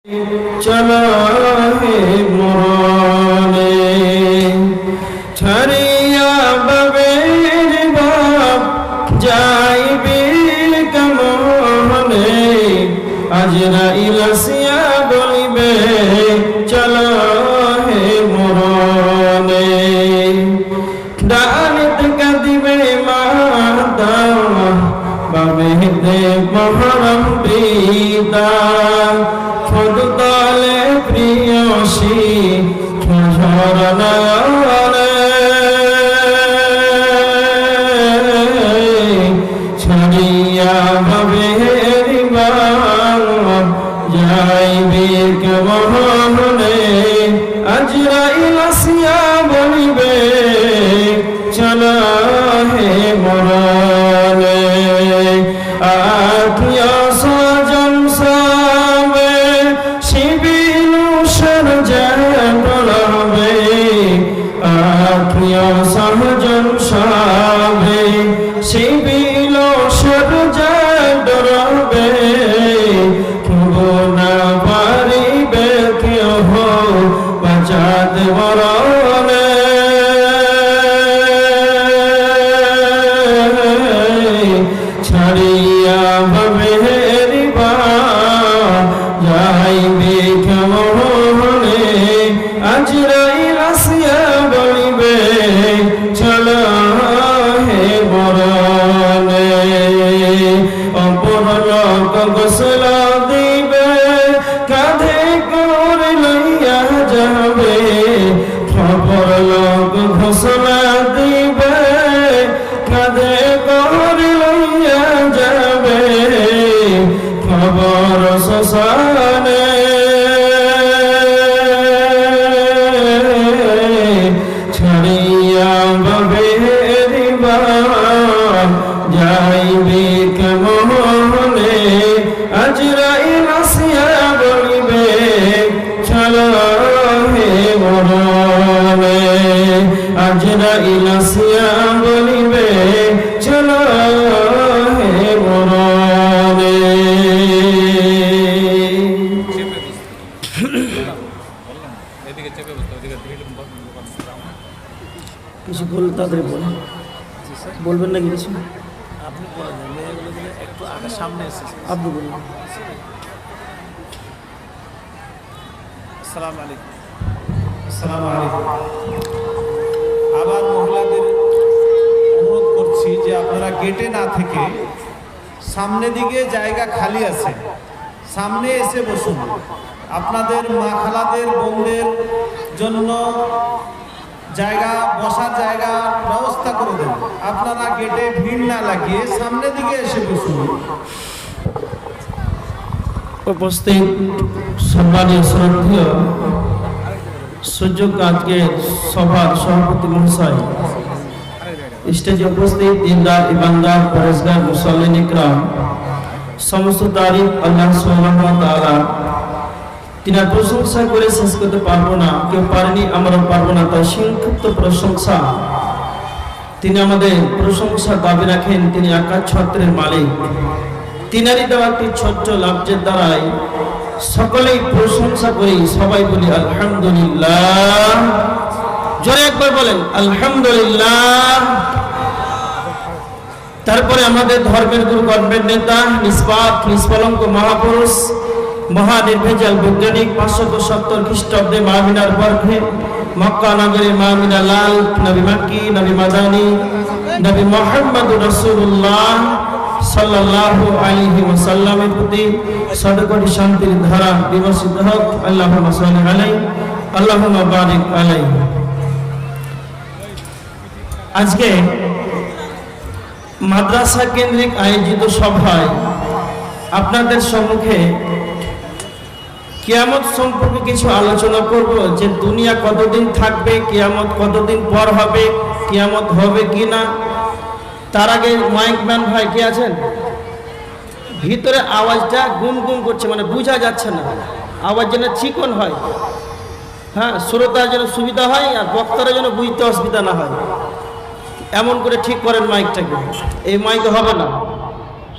चला है मोने छरिया बबेर बाप जाइबे कमोने अजराइल सिया बोलिबे चला है मोने डालित कदिबे माता बाबे दे महरम पीता फुदले प्रियसी झरनाने छड़िया भवेरिबा जाइबे कमोने अजराइल सिया बोलिबे चला है मोराने आखिया सजन सावे शिबिलु सरजनवे आखिया सहजन सावे शिबिलु सरजनवे खुना पारिबे क्यों हो बचात मरने छड़िया बबेरिबा जाइबे कमोने अजराइल सिया बोलिबे चला है मोराने अपरलोक गोसला दिबे काँधे कर लइया जाबे अपरलोक घोषणा दिबे काँधे कर लइया जाबे खबर शशाने छड़िया बबेरिबा जाइबे कमोने अजराइल सिया बोलिबे चला है मोराने अजराइल सिया बोलिबे चला है मोराने কিছু বল তাদের বলেন বলবেন না কিছু আপনি বলেন মেয়েগুলো দিলে একটু আগে সামনে এসেছে। আপনি বলুন আসসালামু আলাইকুম। আসসালামু আলাইকুম। আবার মহিলাদের অনুরোধ করছি যে আপনারা গেটে না থেকে সামনে দিকে জায়গা খালি আছে, সামনে এসে বসুন। আপনাদের মা খালাদের বোনদের জন্য জায়গা বসার জায়গা ব্যবস্থা করে দেন। আপনারা গেটে ভিড় না লাগিয়ে সামনে দিকে এসে বসুন। উপস্থিত সম্মানীয় শ্রদ্ধেয় সুযোগ আজকে সভার সভাপতি মহাশয়, স্টেজে উপস্থিত দিনদার ইমানদার পরেশগার মুসল্লিন ইকরাম, সমস্ত তারিফ আল্লাহ সুবহানাহু ওয়া তাআলা। তিনি প্রশংসা করে শেষ করতে পারবো না, কেউ পারেনি, আমরা পারবো না, তাই সংক্ষিপ্ত প্রশংসা। তিনি আমাদের প্রশংসা দাবি রাখেন, তিনি আকাশ ছত্রের মালিক। তিনারই দেওয়া একটি ছোট্ট লাভের দ্বারাই সকলেই প্রশংসা করি, সবাই বলি আলহামদুলিল্লাহ। জোরে একবার বলেন আলহামদুলিল্লাহ। তারপরে আমাদের ধর্মের গুরু, গর্বের নেতা, নিষ্পাপ নিষ্কলঙ্ক মহাপুরুষ, মহানির্ভেজাল বৈজ্ঞানিক 570 খ্রিস্টাব্দে মামিনার বর্ষে মক্কা নগরে মামিনা লাল নবী মাক্কি, নবী মাদানী, নবী মুহাম্মদুর রাসূলুল্লাহ সাল্লাল্লাহু আলাইহি ওয়াসাল্লামের প্রতি সদকটি শান্তির ধারা বিবর্ষিত হোক। আল্লাহুম্মা সাল্লি আলাইহি আল্লাহুম্মা বারিক আলাইহি। আজকে মাদ্রাসা কেন্দ্রিক আয়োজিত সভায় আপনাদের সম্মুখে কিয়ামত সম্পর্কে কিছু আলোচনা করব, যে দুনিয়া কতদিন থাকবে, কিয়ামত কতদিন পর হবে, কিয়ামত হবে কিনা। তার আগে মাইক ম্যান ভাই কে আছেন? ভিতরে আওয়াজটা গুনগুন করছে, মানে বোঝা যাচ্ছে না, আওয়াজ যেন চিকন হয়, হ্যাঁ, শ্রোতার যেন সুবিধা হয় আর বক্তারা যেন বুঝতে অসুবিধা না হয়। এমন করে ঠিক করেন মাইকটাকে, এই মাইক হবে না,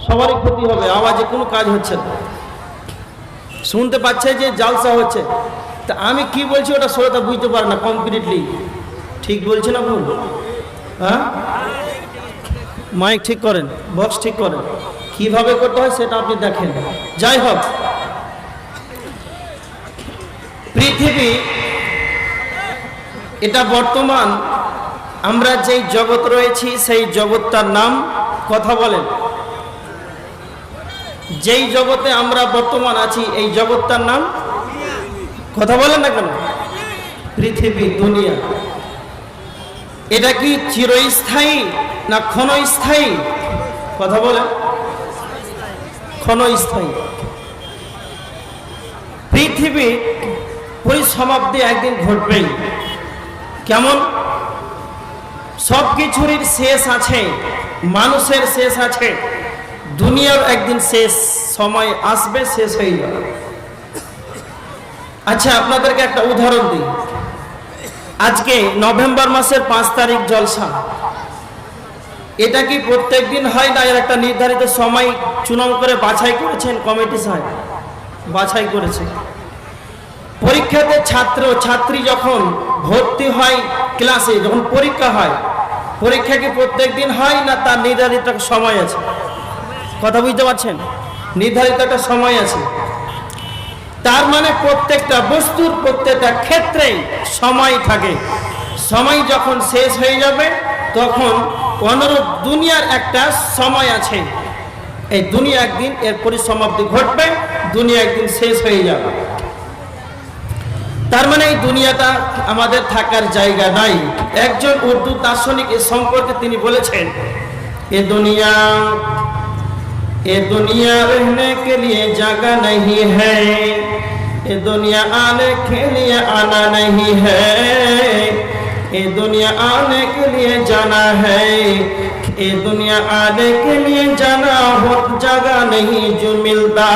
সবারই ক্ষতি হবে, আওয়াজে কোনো কাজ হচ্ছে না। শুনতে পাচ্ছে যে জালসা হচ্ছে, তা আমি কি বলছি ওটা শ্রোতা বুঝতে পারে না কমপ্লিটলি। ঠিক বলছে না ভুল? হ্যাঁ, মাইক ঠিক করেন, বক্স ঠিক করেন, কিভাবে করতে হয় সেটা আপনি দেখেন। যাই হোক, পৃথিবী এটা বর্তমান আমরা যেই জগৎ রয়েছি সেই জগৎটার নাম, কথা বলেন, যেই জগতে আমরা বর্তমান আছি এই জগৎটার নাম, কথা বলেন না কেন? পৃথিবী, দুনিয়া। এটা কি চিরস্থায়ী না ক্ষণস্থায়ী? কথা বলেন। ক্ষণস্থায়ী। পৃথিবী পরিসমাপ্তি একদিন ঘটবেই। কেমন? সব কিছুরই শেষ আছে, মানুষের শেষ আছে, দুনিয়ার একদিন শেষ সময় আসবে, শেষ হয়ে যাবে। আচ্ছা, আপনাদেরকে একটা উদাহরণ দিই। আজকে নভেম্বর মাসের 5 তারিখ জলসা, এটা কি প্রত্যেক দিন হয় না? এর একটা নির্ধারিত সময় চুনাও করে বাছাই করেছেন কমিটি সাহেব, বাছাই করেছে। পরীক্ষাতে ছাত্র ছাত্রী যখন ভর্তি হয় ক্লাসে, যখন পরীক্ষা হয়, পরীক্ষা কি প্রত্যেক দিন হয় না তার নির্ধারিত সময় আছে? কথা বুঝতে পারছেন? নির্ধারিত একটা সময় আছে। তার মানে প্রত্যেকটা বস্তুর প্রত্যেকটা ক্ষেত্রেই সময় থাকে। সময় যখন শেষ হয়ে যাবে তখন অনুরূপ দুনিয়ার একটা সময় আছে। এই দুনিয়া একদিন এর পরিসমাপ্তি ঘটবে, দুনিয়া একদিন শেষ হয়ে যাবে। তার মানে এই দুনিয়াটা আমাদের থাকার জায়গা নাই। একজন উর্দু দার্শনিক এ সম্পর্কে তিনি বলেছেন, ये दुनिया रहने के लिए जगह नहीं है, ये दुनिया आने के लिए आना नहीं है, ये दुनिया आने के लिए जाना है, ये दुनिया आने के लिए जाना हो जगह नहीं जो मिलता।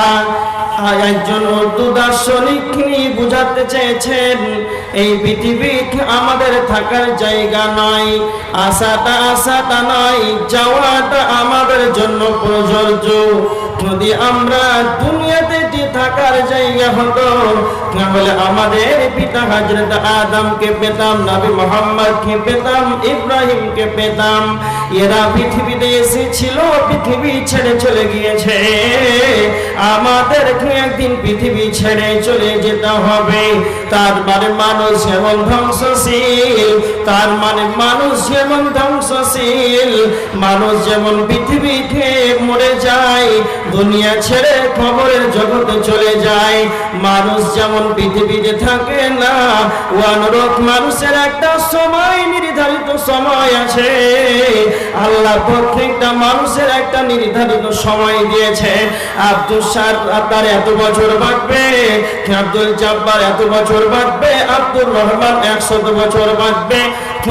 একজন উর্দু দার্শনিক তিনি বুঝাতে চেয়েছেন এই পৃথিবী আমাদের থাকার জায়গা নয়, আসাটা নয়, যাওয়াটা আমাদের জন্য প্রযোজ্য। যদি আমরা দুনিয়াতে থাকার জায়গা হতো তাহলে আমাদের পিতা হযরত আদমকে পেতাম, নবী মুহাম্মদকে পেতাম, ইব্রাহিমকে পেতাম। এরা পৃথিবীতে এসেছিল, পৃথিবী ছেড়ে চলে গিয়েছে। আমাদেরকে একদিন পৃথিবী ছেড়ে চলে যেতে হবে। তার মানে মানুষ যেমন ধ্বংসশীল, তার মানে মানুষ যেমন ধ্বংসশীল, মানুষ যেমন পৃথিবীতে মরে যায়, দুনিয়া ছেড়ে খবরের জগতে চলে যায়, মানুষ যেমন পৃথিবীতে থাকে না, অনুরূপ মানুষের একটা সময়, নির্ধারিত সময় আছে। আল্লাহ প্রত্যেকটা মানুষের একটা নির্ধারিত সময় দিয়েছে। আব্দুল সাত্তার এত বছর বাঁচবে, আব্দুল জব্বার এত বছর বাঁচবে, আব্দুর রহমান 100 বছর বাঁচবে।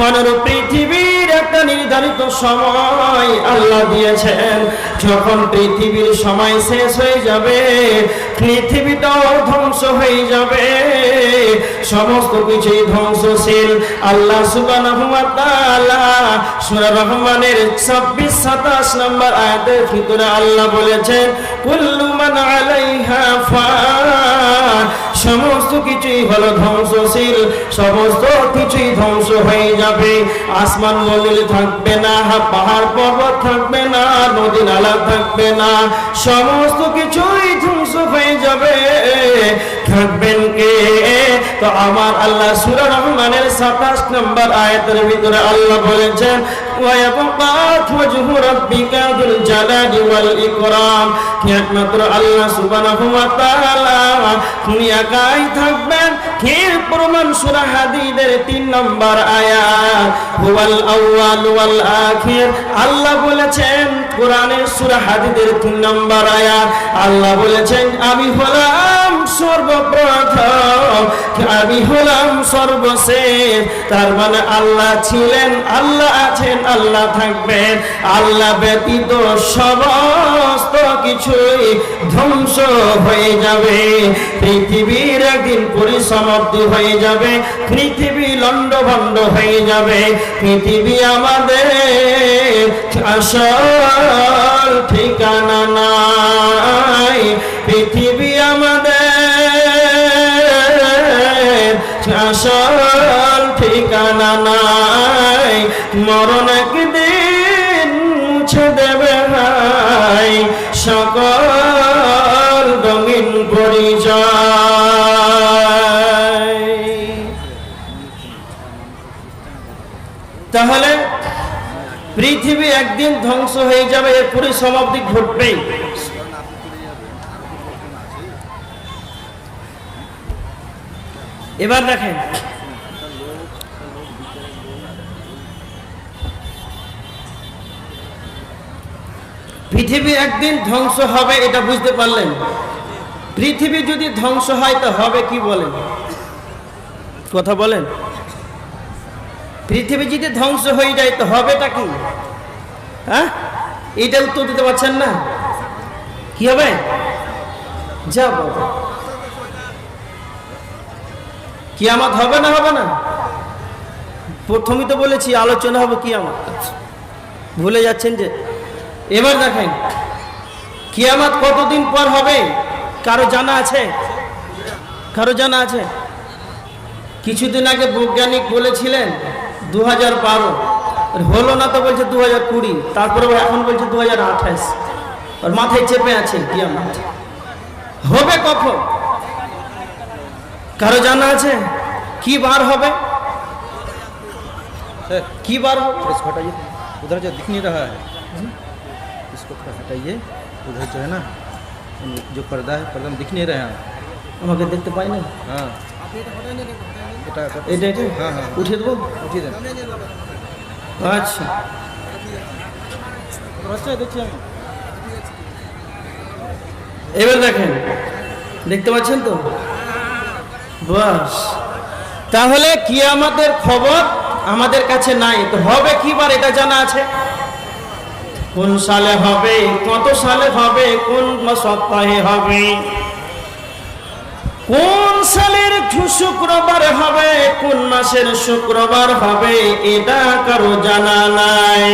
অনুরূপ পৃথিবীর একটা নির্ধারিত সময় আল্লাহ দিয়েছেন। যখন পৃথিবীর সময় শেষ হয়ে যাবে, পৃথিবীটাও ধ্বংস হয়ে যাবে, সমস্ত কিছুই ধ্বংসশীল। আল্লাহ সুবহানাহু ওয়া তাআলা সূরা রহমানের 26-27 নম্বর আয়াতের ভিতরে আল্লাহ বলেছেন, কুল্লু মান আলাইহা ফান, সমস্ত কিছুই হলো ধ্বংসশীল, সমস্ত কিছুই ধ্বংস হয়ে যাবে। আসমান জমিন থাকবে না, পাহাড় পর্বত থাকবে না, নদী নালা থাকবে না, সমস্ত কিছুই ধ্বংস হয়ে যাবে। থাকবেন কে? তো আমার আল্লাহ সূরা রহমানের 27 নম্বর আয়াতের ভিতরে আল্লাহ বলেছেন, ওয়ায়াবকা ওয়াজহু রাব্বিকা যুল জালালি ওয়াল ইকরাম, একমাত্র আল্লাহ সুবহানাহু ওয়া তাআলা তিনি একাই থাকবেন। এর প্রমাণ সূরা হাদীদের 3 নম্বর আয়াত, হুয়াল আউয়াল ওয়াল আখির। আল্লাহ বলেছেন কোরআনের সূরা হাদীদের 3 নম্বর আয়াত, আল্লাহ বলেছেন আমি হলাম সর্বপ্রথম, আমি হলাম সর্বশেষ। তার মানে আল্লাহ ছিলেন, আল্লাহ আছেন, আল্লাহ থাকবেন। আল্লাহ ব্যতীত সমস্ত কিছুই ধ্বংস হয়ে যাবে। পৃথিবীর একদিন পরিসমাপ্তি হয়ে যাবে, পৃথিবী লন্ডভন্ড হয়ে যাবে। পৃথিবী আমাদের আসল ঠিকানা নাই, পৃথিবী আমাদের আসল ঠিকানা নাই, মরণ একদিন মুছে দেবে হাই সকল রঙিন পরিচয়। তাহলে পৃথিবী একদিন ধ্বংস হয়ে যাবে, এর পরিসমাপ্তি ঘটবেই। এবার দেখেন, পৃথিবী একদিন ধ্বংস হবে, এটা বুঝতে পারলেন? পৃথিবী যদি ধ্বংস হয় তো হবে কি বলেন? কথা বলেন। পৃথিবী যদি ধ্বংস হয়ে যায় তো হবেটা কি? হ্যাঁ, এটা উত্তর দিতে পারছেন না। কি হবে? যাব কিয়ামত হবে না হবে না? প্রথমেই তো বলেছি আলোচনা হবে কিয়ামত, ভুলে যাচ্ছেন যে। এবার দেখেন কিয়ামত কতদিন পর হবে কারো জানা আছে? কারো জানা আছে? কিছুদিন আগে বৈজ্ঞানিক বলেছিলেন 2012, হলো না তো বলছে 2020, তারপরে এখন বলছে 2028। আর মাথায় চেপে আছে কিয়ামত হবে কখন? কারো জানা আছে কি বার হবে? কি বার হবে? उधर जो दिख नहीं रहा है इसको थोड़ा हटाइए, उधर जो है ना जो पर्दा है, पर्दा में दिख नहीं रहे हैं। আমাকে দেখতে পাই না। हाँ এটা এটা हाँ हाँ উঠিয়ে দেবো। उठी दें। আচ্ছা अच्छा देखिए हम এবার দেখেন, দেখতে পাচ্ছেন তো? বাস, তাহলে কিয়ামতের খবর আমাদের কাছে নাই, তো হবে কি বার এটা জানা আছে? কোন সালে হবে, কত সালে হবে, কোন সপ্তাহে হবে, কোন সালের শুক্রবার হবে, কোন মাসের শুক্রবার হবে, এটা কারো জানা নাই।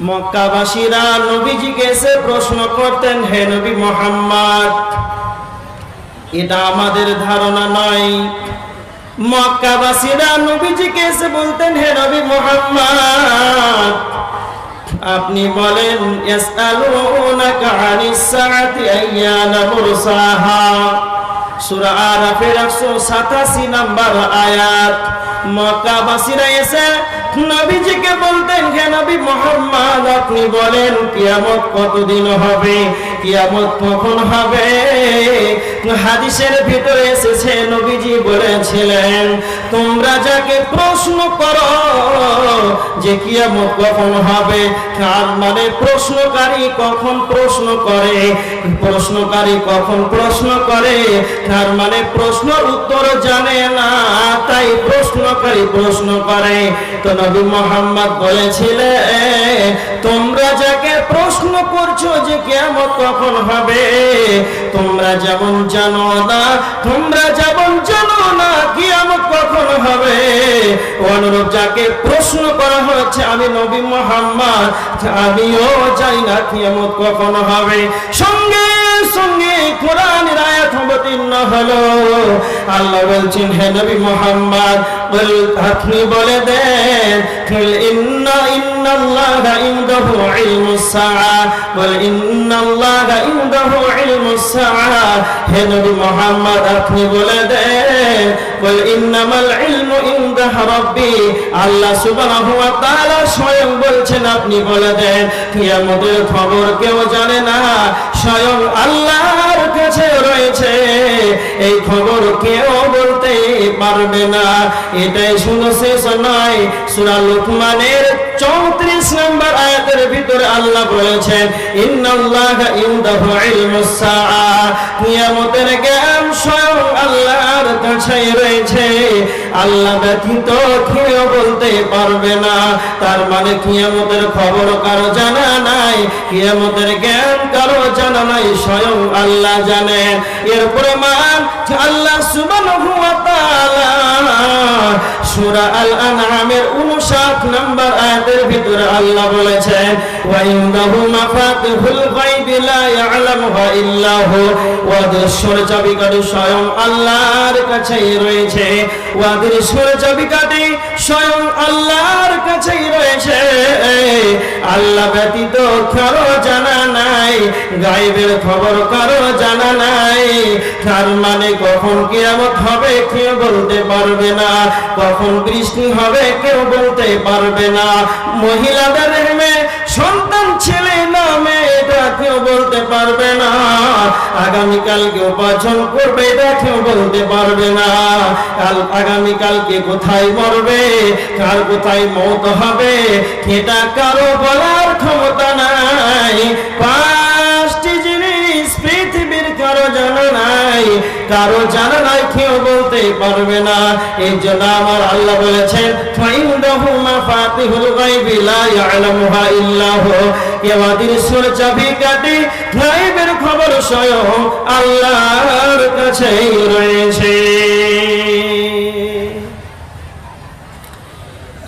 মক্কাবাসীরা নবীজিকে এসে প্রশ্ন করতেন, হে নবী মুহাম্মদ, এটা আমাদের ধারণা নয়। মক্কাবাসীরা নবীজিকে এসে বলতেন, হে নবী মুহাম্মদ, আপনি বলেন, ইয়াসআলুনাকা আনিস সাআতি আইয়ানা মুরসাহা, সূরা আরাফের 187 নম্বর আয়াত। মক্কাবাসীরা এসে নবীজিকে বলতেন, হে নবী মুহাম্মদ, আপনি বলেন কিয়ামত কতদিন হবে, কিয়ামত কখন হবে? হাদিসের ভিতরে এসেছে নবীজি বলেছিলেন, তোমরা যাকে প্রশ্ন করো যে কিয়ামত কখন হবে, তার মানে প্রশ্নকারী কখন প্রশ্ন করে, প্রশ্নকারী কখন প্রশ্ন করে, তার মানে প্রশ্নের উত্তর জানে না, তাই প্রশ্নকারী প্রশ্ন করে। তো নবী মুহাম্মদ বলেছিলেন, তোমরা যাকে প্রশ্ন করছো যে কিয়ামত কখন হবে, তোমরা যেমন জানো না, তোমরা যেমন জানো না কিয়ামত কখন হবে, অনুরূপ যাকে প্রশ্ন করা হচ্ছে, আমি নবী মুহাম্মদ আমিও জানি না কিয়ামত কখন হবে। সঙ্গে সঙ্গে কোরআনের আয়াত অবতীর্ণ হলো। আল্লাহ বলছেন, হে নবী মুহাম্মদ, আপনি বলে দেন, ইন্নাল্লাহা ইনদাহু ইলমুস সাআ, বল ইন্নাল্লাহা ইনদাহু ইলমুস সাআ, হে নবী মুহাম্মদ আপনি বলে দেন, বল ইন্নামাল ইলমু ইনদা রাব্বি, আল্লাহ সুবহানাহু ওয়া তাআলা স্বয়ং বলছেন, আপনি বলে দেন কিয়ামতের খবর কেউ জানে না, স্বয়ং আল্লাহর কাছে রয়েছে, এই খবর কেউ বলতে পারবে না। এটাই শুধু শেষ নয়, সূরা লুকমানের 34 নম্বর আয়াতের ভিতরে আল্লাহ বলেছেন, ইন্নাল্লাহা ইনদাহু ইলমুস সাআ, কিয়ামতের জ্ঞান স্বয়ং আল্লাহর কাছে রয়েছে, আল্লাহ ব্যতীত কেউ বলতে পারবে না। তার মানে কিয়ামতের খবর কারো জানা নাই, কিয়ামতের জ্ঞান কারো জানা নাই, স্বয়ং আল্লাহ জানেন। এর প্রমাণ আল্লাহ সুবহানাহু ওয়া তাআলা সূরা আল আনআমের 59 নম্বর আয়াতের ভিতরে আল্লাহ বলেছেন ওয়া ইনদাহু মাফাতিহুল গায়বি লা ইয়ালামুহা ইল্লা হু ওয়াদির চাবিকাঠি স্বয়ং আল্লাহর কাছেই রয়েছে ওয়াদির চাবিকাঠি স্বয়ং আল্লাহর কাছেই রয়েছে আল্লাহ ব্যতীত কারো জানা নাই গায়বের খবর কারো জানা নাই তার মানে কখন কিয়ামত হবে কেউ বলতে পারবে না কখন বৃষ্টি হবে কেউ বলতে পারবে না মহিলাদের সন্তান ছেলে না মেয়েটা কেউ বলতে পারবে না আগামীকাল কেউ উপার্জন করবে এটা কেউ বলতে পারবে না আগামীকাল কে কোথায় মরবে কার কোথায় মওত হবে এটা কারো বলার ক্ষমতা নাই পাঁচটি জিনিস পৃথিবীর কারো জানা নাই কারো জানা নাই কেউ বলতে পারবে না এই জন্য আমার আল্লাহ বলেছেন ফাইনদাহু মাফাতিহুল গায়বি লা ইয়ালামুহা ইল্লা হু ইয়াদির চাবিকাঠি গায়বের খবর স্বয়ং আল্লাহর কাছেই রয়েছে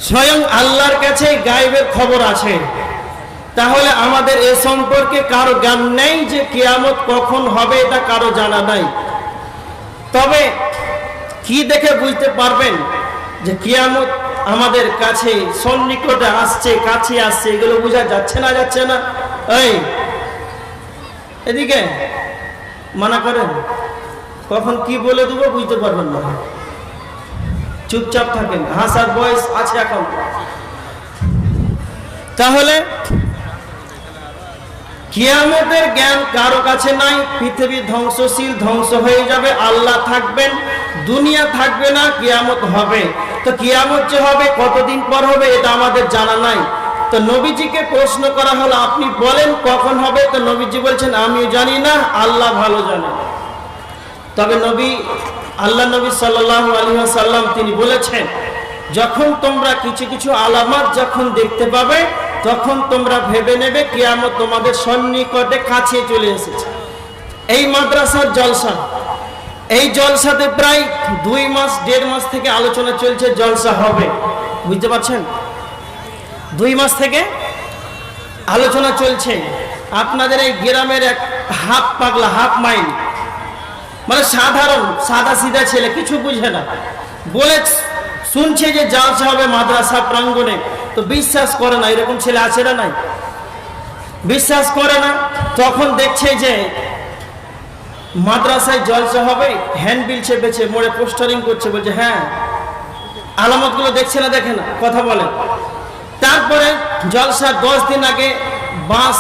স্বয়ং আল্লাহর কাছে গায়বের খবর আছে তাহলে আমাদের এ সম্পর্কে কারো জ্ঞান নেই যে কিয়ামত কখন হবে এটা কারো জানা নাই তবে কি দেখে বুঝতে পারবেন যে কিয়ামত আমাদের কাছে সন্নিকটে আসছে কাছে আসছে এগুলো বোঝা যাচ্ছে না এই এদিকে মানা করেন কখন কি বলে দেবো বুঝতে পারবেন না চুপচাপ থাকেন হাসার বয়স আছে এখন তাহলে কিয়ামতের জ্ঞান কারো কাছে নাই পৃথিবী ধ্বংসশীল ধ্বংস হয়ে যাবে আল্লাহ থাকবেন দুনিয়া থাকবে না কিয়ামত হবে তো কিয়ামত যে হবে কতদিন পর হবে এটা আমাদের জানা নাই তো নবীজিকে প্রশ্ন করা হলো আপনি বলেন কখন হবে তো নবীজি বলছেন আমিও জানি না আল্লাহ ভালো জানেন তবে আল্লাহ নবী সাল্লাল্লাহু আলাইহি ওয়াসাল্লাম তিনি বলেছেন যখন তোমরা কিছু কিছু আলামত যখন দেখতে পাবে তখন তোমরা ভেবে নেবে কিয়ামত তোমাদের সন্নিকটে কাছে চলে এসেছে এই মাদ্রাসার জলসা এই জলসাতে প্রায় 2 মাস 1.5 মাস থেকে আলোচনা চলছে জলসা হবে বুঝতে পারছেন 2 মাস থেকে আলোচনা চলছে আপনাদের এই গ্রামের এক হাফ পাগলা হাফ মাইন্ড মানে সাধারণ সাদা সিধা ছেলে কিছু বুঝে না বলে শুনছে যে জলসা হবে মাদ্রাসা প্রাঙ্গণে তো বিশ্বাস করে না এরকম ছেলে আছে না নাই বিশ্বাস করে না তখন দেখছে যে মাদ্রাসায় জলসা হবে হ্যান্ডবিল চেপেছে মোড়ে পোস্টারিং করছে বলছে হ্যাঁ আলামতগুলো দেখছে না দেখে না কথা বলে তারপরে জলসা 10 দিন আগে বাস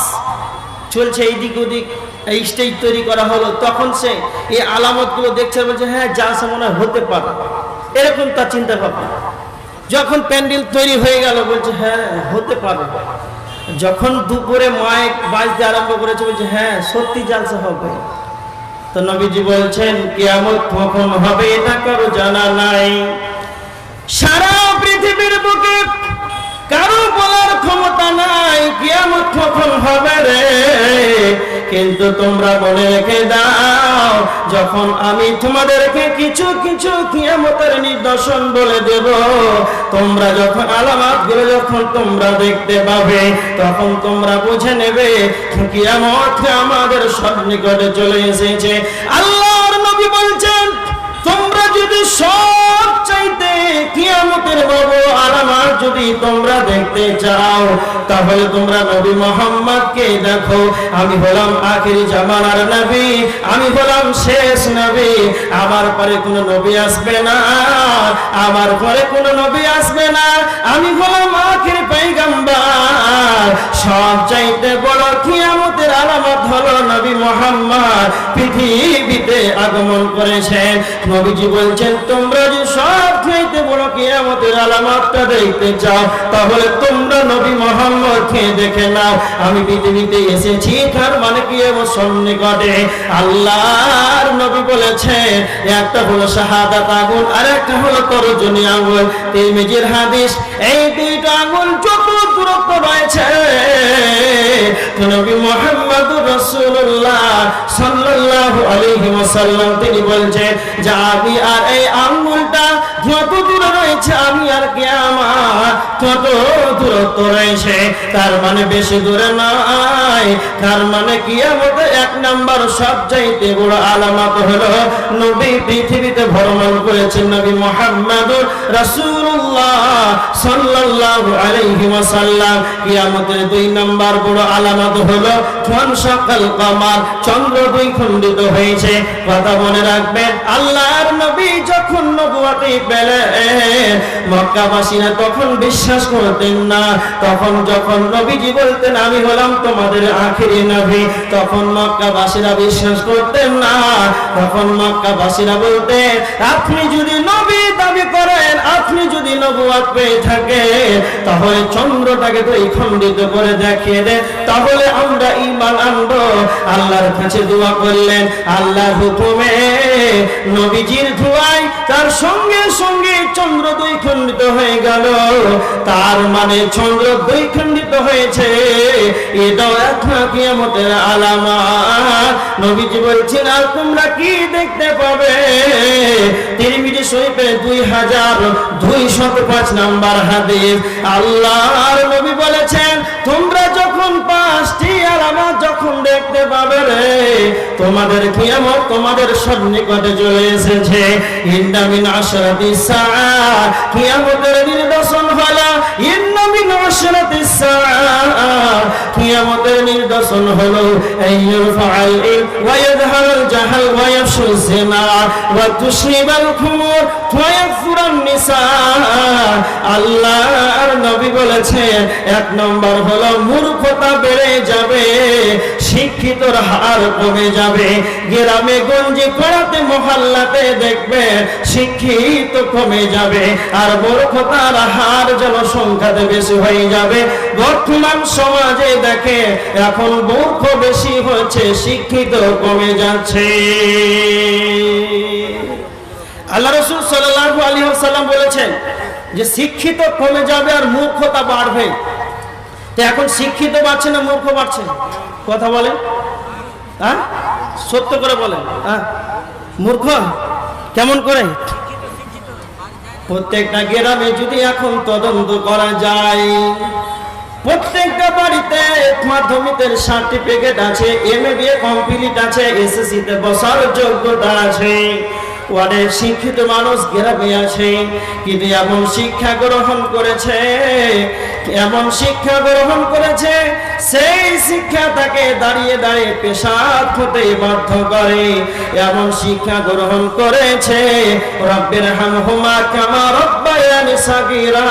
চলছে এইদিক ওদিক এই স্টেজ তৈরি করা হলো তখন সে এই আলামতগুলো দেখছে বলছে হ্যাঁ জলসা মনে হতে পারে এরকম তার চিন্তা ভাবনা যখন প্যান্ডেল তৈরি হয়ে গেল বলছে হ্যাঁ হতে পারে যখন দুপুরে মাইক বাজতে আরম্ভ করেছে বলছে হ্যাঁ সত্যি জলসা হবে তো নবীজি বলছেন কিয়ামত কখন হবে এটা কারো জানা নাই সারা পৃথিবীর বুকে কারো বলার ক্ষমতা নাই কিয়ামত কখন হবে রে কিন্তু তোমরা মনে রেখে দাও যখন আমি তোমাদেরকে কিছু কিছু কিয়ামতের নিদর্শন বলে দেব তোমরা যখন আলামতগুলো যখন তোমরা দেখতে পাবে তখন তোমরা বুঝে নেবে কিয়ামত আমাদের সন্নিকটে চলে এসেছে আল্লাহর নবী বলছেন তোমরা যদি সব চাইতে কিয়ামতের বড় আলামত যদি তোমরা দেখতে চাও তাহলে তোমরা নবী মুহাম্মদকে দেখো আমি হলাম আখিরি জামানার নবী আমি হলাম শেষ নবী আমার পরে কোনো নবী আসবে না আমার পরে কোনো নবী আসবে না আমি হলাম আখিরি পয়গম্বর সব চাইতে বড় কিয়ামতের আলামত হলো নবী মুহাম্মদ পৃথিবীতে আগমন করেছেন নবীজি বলছেন তোমরা যে সব চাইতে বড় কিয়ামতের আলামতটা দেখতে চাও তাহলে তোমরা নবী মুহাম্মদকে দেখে নাও। আমি পৃথিবীতে এসেছি তার মানে কিয়ামত সন্নিকটে। আল্লাহর নবী বলেছেন একটা হলো শাহাদাত আঙ্গুল আর একটা হলো তরজনী আঙ্গুল। তিরমিজির হাদিস। এই দুইটা আঙ্গুল যত দূরত্ব রয়েছে নবী মুহাম্মদুর রাসূলুল্লাহ সাল্লাল্লাহু আলাইহি ওয়াসাল্লাম তিনি বলছেন যে আমি আর এই আঙ্গুলটা যত দূরে রয়েছে আমি আর কিয়ামত তত দূরত্ব রয়েছে। তার মানে বেশি দূরে নয়। তার মানে কিয়ামতে এক নাম্বার সবচাইতে বড় আলামত হলো নবী পৃথিবীতে ভ্রমণ করেছেন নবী মুহাম্মদুর রাসূলুল্লাহ সাল্লাল্লাহু আলাইহি ওয়াসাল্লাম। কিয়ামতের দুই নাম্বার বড় আলামত হলো ফানশাকাল কামার, চন্দ্র দুই খণ্ডিত হয়েছে। কথা মনে রাখবেন আল্লাহর নবী যখন নবুয়তি পেলেন মক্কাবাসীরা তখন বিশ্বাস করতেন না। তখন যখন নবীজি বলতেন আমি হলাম তোমাদের আখিরি নবী তখন মক্কাবাসীরা বিশ্বাস করতেন না। তখন মক্কাবাসীরা বলতেন আপনি যদি নবী দাবি করেন আপনি যদি নবুয়ত পেয়ে থাকেন তাহলে চন্দ্রটাকে দুই খণ্ডিত করে দেখিয়ে দেন তাহলে আমরা ঈমান আনবো। আল্লাহর কাছে দোয়া করলেন। আল্লাহর হুকুমে নবীজির দোয়ায় তার সঙ্গে সঙ্গে চন্দ্র দুই খণ্ডিত হয়ে গেল। তার মানে চন্দ্র দুই খণ্ডিত হয়েছে এটাও একটা কিয়ামতের আলামত। নবীজি বলছেন আর তোমরা কি দেখতে পাবে? তিরমিজি শরীফে 2205 নাম্বার হাদিস। আল্লাহর নবী বলেছেন তোমরা যখন পাঁচটি আলামত যখন দেখতে পাবে রে তোমাদের কিয়ামত তোমাদের সন্নিকটে চলে এসেছে। ইন্না মিন আশরাতিস সাআ কিয়ামতের নিদর্শন হলো ইন্না মিন আশরাতিস সাআ কিয়ামতের নিদর্শন হলো আইয়ুরফাল ইল ওয়া ইয়াযহারুল জাহাল ওয়া ইয়াফশুল জিনা ওয়া তুশরিবাল খুমুর ওয়া ইয়াকফুরান নিসা। আল্লাহর নবী বলেছেন এক নম্বর হলো মূর্খতা বেড়ে যাবে, শিক্ষিতর হার কমে যাবে। গ্রামে গঞ্জে পাড়াতে মহল্লাতে দেখবে শিক্ষিত কমে যাবে আর মূর্খতার হার জনসংখ্যাতে বেশি হয়ে যাবে। বর্তমান সমাজে দেখে এখন মূর্খ বেশি হচ্ছে শিক্ষিত কমে যাচ্ছে। আল্লাহ রাসূল সাল্লাল্লাহু আলাইহি ওয়াসাল্লাম বলেছেন যে শিক্ষিত কমে যাবে আর মূর্খতা বাড়বে। তো এখন শিক্ষিত বাড়ছে না মূর্খ বাড়ছে? কথা বলেন, হ্যাঁ সত্য করে বলেন। হ্যাঁ মূর্খ কেমন করে? প্রত্যেকটা গ্রামে যদি এখন তদন্ত করা যায় প্রত্যেকটা বাড়িতে মাধ্যমিকের সার্টিফিকেট আছে, এমএ কমপ্লিট আছে, এসএসসি তে বসার যোগ্যতা আছে, অনেক শিক্ষিত মানুষ গ্রামে আছে কিন্তু এমন শিক্ষা গ্রহণ করেছে সেই শিক্ষা তাকে দাঁড়িয়ে দাঁড়িয়ে পেশাব হতে বাধ্য করে। এমন শিক্ষা গ্রহণ করেছে রব্বির হামহুমা কামা রব্বায়ানি সাগীরা।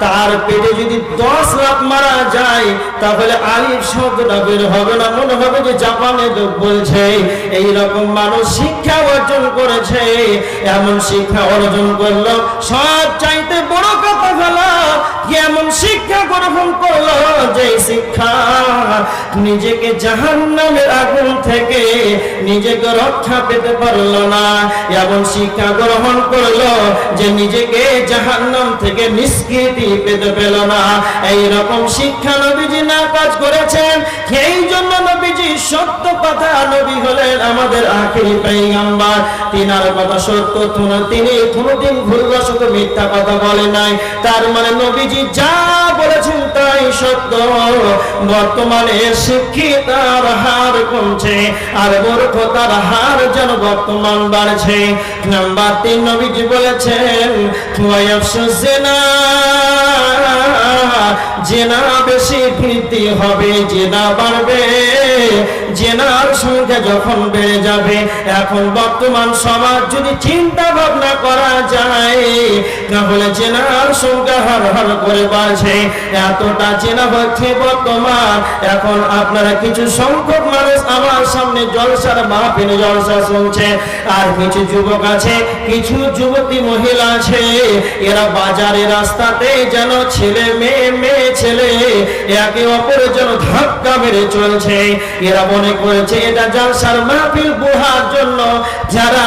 তার পেটে যদি 10 লাখ মারা যায় তাহলে আলিফ শব্দটা বের হবে না, মনে হবে যে জাপানে লোক বলছে। এইরকম মানুষ শিক্ষা অর্জন করেছে। এমন শিক্ষা অর্জন করলো সব চাইতে বড় কথা হলো এমন শিক্ষা গ্রহণ করলো যে শিক্ষা নিজেকে জাহান্নামের আগুন থেকে নিজেকে রক্ষা পেতে পারলো না। এমন শিক্ষা গ্রহণ করলো যে নিজেকে জাহান্নাম থেকে নিষ্কৃতি পেতে পেল না। এইরকম শিক্ষা নবীজি না কাজ করেছেন। এই জন্য নবীজি সত্য কথা, নবী হলেন আমাদের আখিরি পয়গম্বর। তিনার কথা সত্য, তিনি কোনোদিন ভুলবশত মিথ্যা কথা বলে নাই। তার মানে নবীজি যা বলেছেন তাই সত্য। বর্তমানে শিক্ষিতার হার কমছে আর মূর্খতার হার যেন বর্তমান বাড়ছে। নাম্বার 3 নবীজি বলেছেন ওয়ায়াফশুজ জিনা জেনা বেশি বৃদ্ধি হবে, জেনা বাড়বে, জেনার সংখ্যা যখন বেড়ে যাবে। এখন বর্তমান সমাজ যদি চিন্তা ভাবনা করা যায় তাহলে জেনার সংখ্যা হার হার করে বাড়ছে। এতটা জেনা হচ্ছে বর্তমান। এখন আপনারা কিছু সংখ্যক মানুষ আমার সামনে জলসার মাহফিলে জলসা শুনছে, আর কিছু যুবক আছে, কিছু যুবতী মহিলা আছে, এরা বাজারে রাস্তাতে যেন ছেলে মেয়ে, মেয়ে ছেলে একে অপরের জন্য ধাক্কা মেরে চলছে। এরা মনে করেছে এটা জলসার মাহফিল বোঝার জন্য। যারা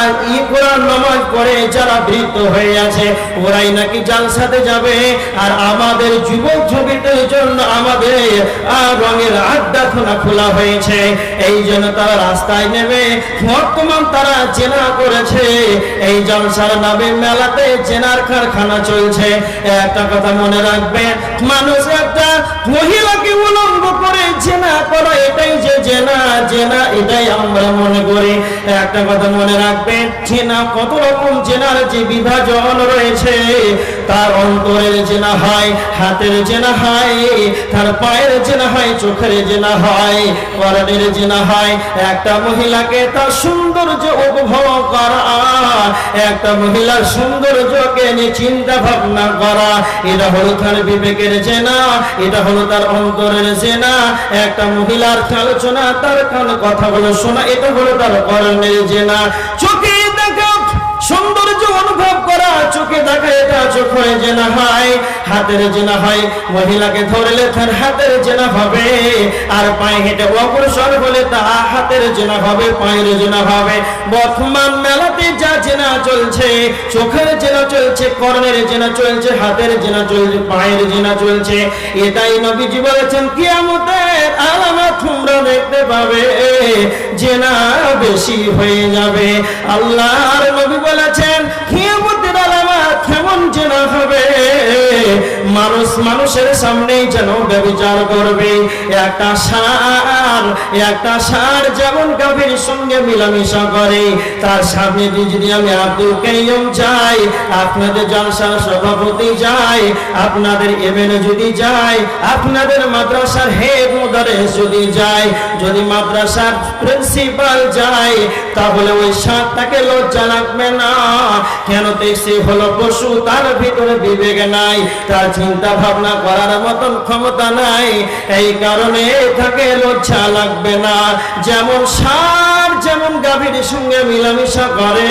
কোরআন নামাজ পড়ে, যারা বৃদ্ধ হয়ে আছে, ওরাই নাকি জলসাতে যাবে। আর আমাদের যুবক যুবতীদের জন্য আমাদের রঙের আড্ডাখানা খোলা হয়েছে, এই জন্য তারা রাস্তায় নেমে বর্তমান তারা জেনা করেছে। এই জলসার নামে মেলাতে জেনার কারখানা চলছে। একটা কথা মনে রাখবে, মানুষ একটা মহিলাকে উলঙ্গ করে জেনা করা, এটাই যে জেনা, জেনা এটাই আমরা মনে করি। একটা কথা মনে রাখবে, জেনা কত রকম, জেনার যে বিভাজন রয়েছে, তার অন্তরের জেনা হয়, হাতের জেনা হয়, তার পায়ের জেনা হয়, চোখের জেনা হয়, পরনের জেনা হয়। একটা মহিলাকে তার সৌন্দর্য উপভোগ করা, একটা মহিলার সৌন্দর্যকে নিয়ে চিন্তা ভাবনা করা, এটা হলো তার বিবেকের জেনা, এটা হলো তার অন্তরের জেনা। একটা মহিলার আলোচনা, তার কথাগুলো শোনা, এটা হলো তার কর্ণের জেনা। চোখে দেখা সৌন্দর্য অনুভব করা, চোখে দেখা, এটা চোখের জেনা হয়, হাতের জেনা হয়। মহিলাকে ধরলে তার হাতের জেনা হবে, আর পায়ে হেঁটে অগ্রসর হলে তা হাতের জেনা হবে, পায়ের জেনা হবে। বর্তমান মেলাতে যা জেনা চলছে, চোখের জেনা চলছে, কর্ণের জেনা চলছে, হাতের জেনা চলছে, পায়ের জেনা চলছে। এটাই নবীজি বলেছেন কিয়ামতের আলামত তোমরা দেখতে পাবে, জেনা বেশি হয়ে যাবে। আল্লাহর নবী বলেছেন কিয়ামতের আলামত কেমন জেনা হবে, মানুষ মানুষের সামনেই যেন ব্যভিচার করবে। একটা ষাঁড় যেমন গাভীর সঙ্গে মিলামিশা করে, তার সামনে যদি আমি আব্দুল কাইয়ুম যাই, আপনাদের জলসার সভাপতি যাই, আপনাদের এমএলএ যদি যাই, আপনাদের মাদ্রাসার হেড মুদারেস যদি যাই, যদি মাদ্রাসার প্রিন্সিপাল যাই, তাহলে ওই ষাঁড়টাকে লজ্জা লাগবে না। কেন? সে হলো পশু, তার ভিতরে বিবেক নাই, তার চিন্তা ভাবনা করার মতন ক্ষমতা নাই, এই কারণে তাকে লজ্জা লাগবে না। যেমন ষাঁড় যেমন গাভীর সঙ্গে মিলামিশা করে,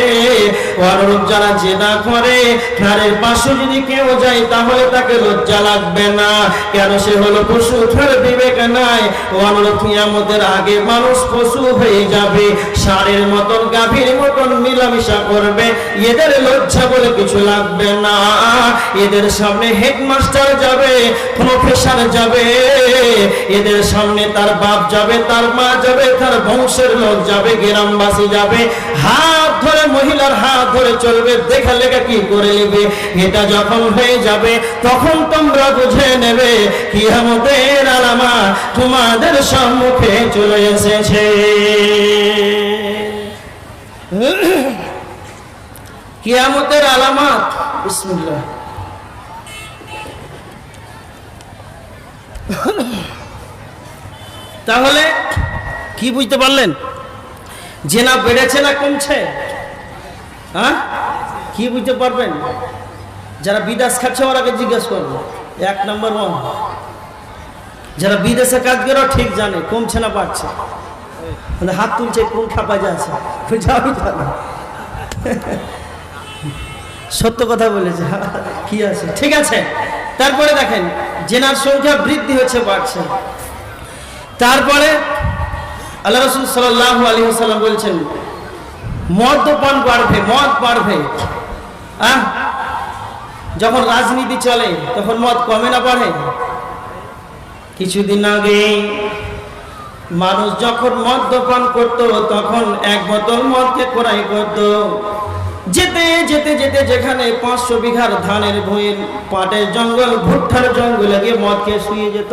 অনুরূপ যারা জেনা করে, ষাঁড়ের পাশে যদি কেউ যায় তাহলে তাকে লজ্জা লাগবে না। কেন? সে হলো পশু, তার বিবেক নাই। অনুরূপ কিয়ামতের আগে মানুষ পশু হয়ে যাবে, ষাঁড়ের মতন গাভীর মতন মিলামিশা করবে, এদের লজ্জা বলে কিছু লাগবে না। এদের সামনে হেডমাস্টার যাবে, প্রফেসর যাবে, এদের সামনে তার বাপ যাবে, তার মা যাবে, তার বংশের লোক যাবে, গ্রামবাসী যাবে, হাত ধরে, মহিলার হাত ধরে চলবে, দেখা লেখা কি করে নেবে। এটা যখন হয়ে যাবে তখন তোমরা বুঝে নেবে কিয়ামতের আলামত তোমাদের সম্মুখে চলে এসেছে। কিয়ামতের আলামত, বিসমিল্লাহ। তাহলে কি বুঝতে পারলেন? জেনা বেড়েছে না কমছে? হ্যাঁ, কি বুঝতে পারবেন? যারা বিদেশ খাচ্ছে ওরাকে জিজ্ঞেস করবো। 1 নম্বর 1, যারা বিদেশে কাজ করে ঠিক জানে কমছে না বাড়ছে। হাত তুলছে, কোন খাপা যাচ্ছে, সত্য কথা বলেছে, কি আছে, ঠিক আছে। তারপরে দেখেন জেনার সংখ্যা বৃদ্ধি হচ্ছে, বাড়ছে। তারপরে আল্লাহ রাসূল সাল্লাল্লাহু আলাইহি ওয়াসাল্লাম বলছেন মদ্যপান বাড়বে, মদ বাড়বে। যখন রাজনীতি চলে তখন মদ কমে না বাড়ে? কিছুদিন আগে মানুষ যখন মদ্যপান করত তখন 1 বোতল মদকে ক্রয় করত। যেতে যেতে যেতে যেখানে 500 বিঘার ধানের ভূমির, পাটের জঙ্গল, ভুট্টার জঙ্গলে গিয়ে মদ খেয়ে শুয়ে যেত।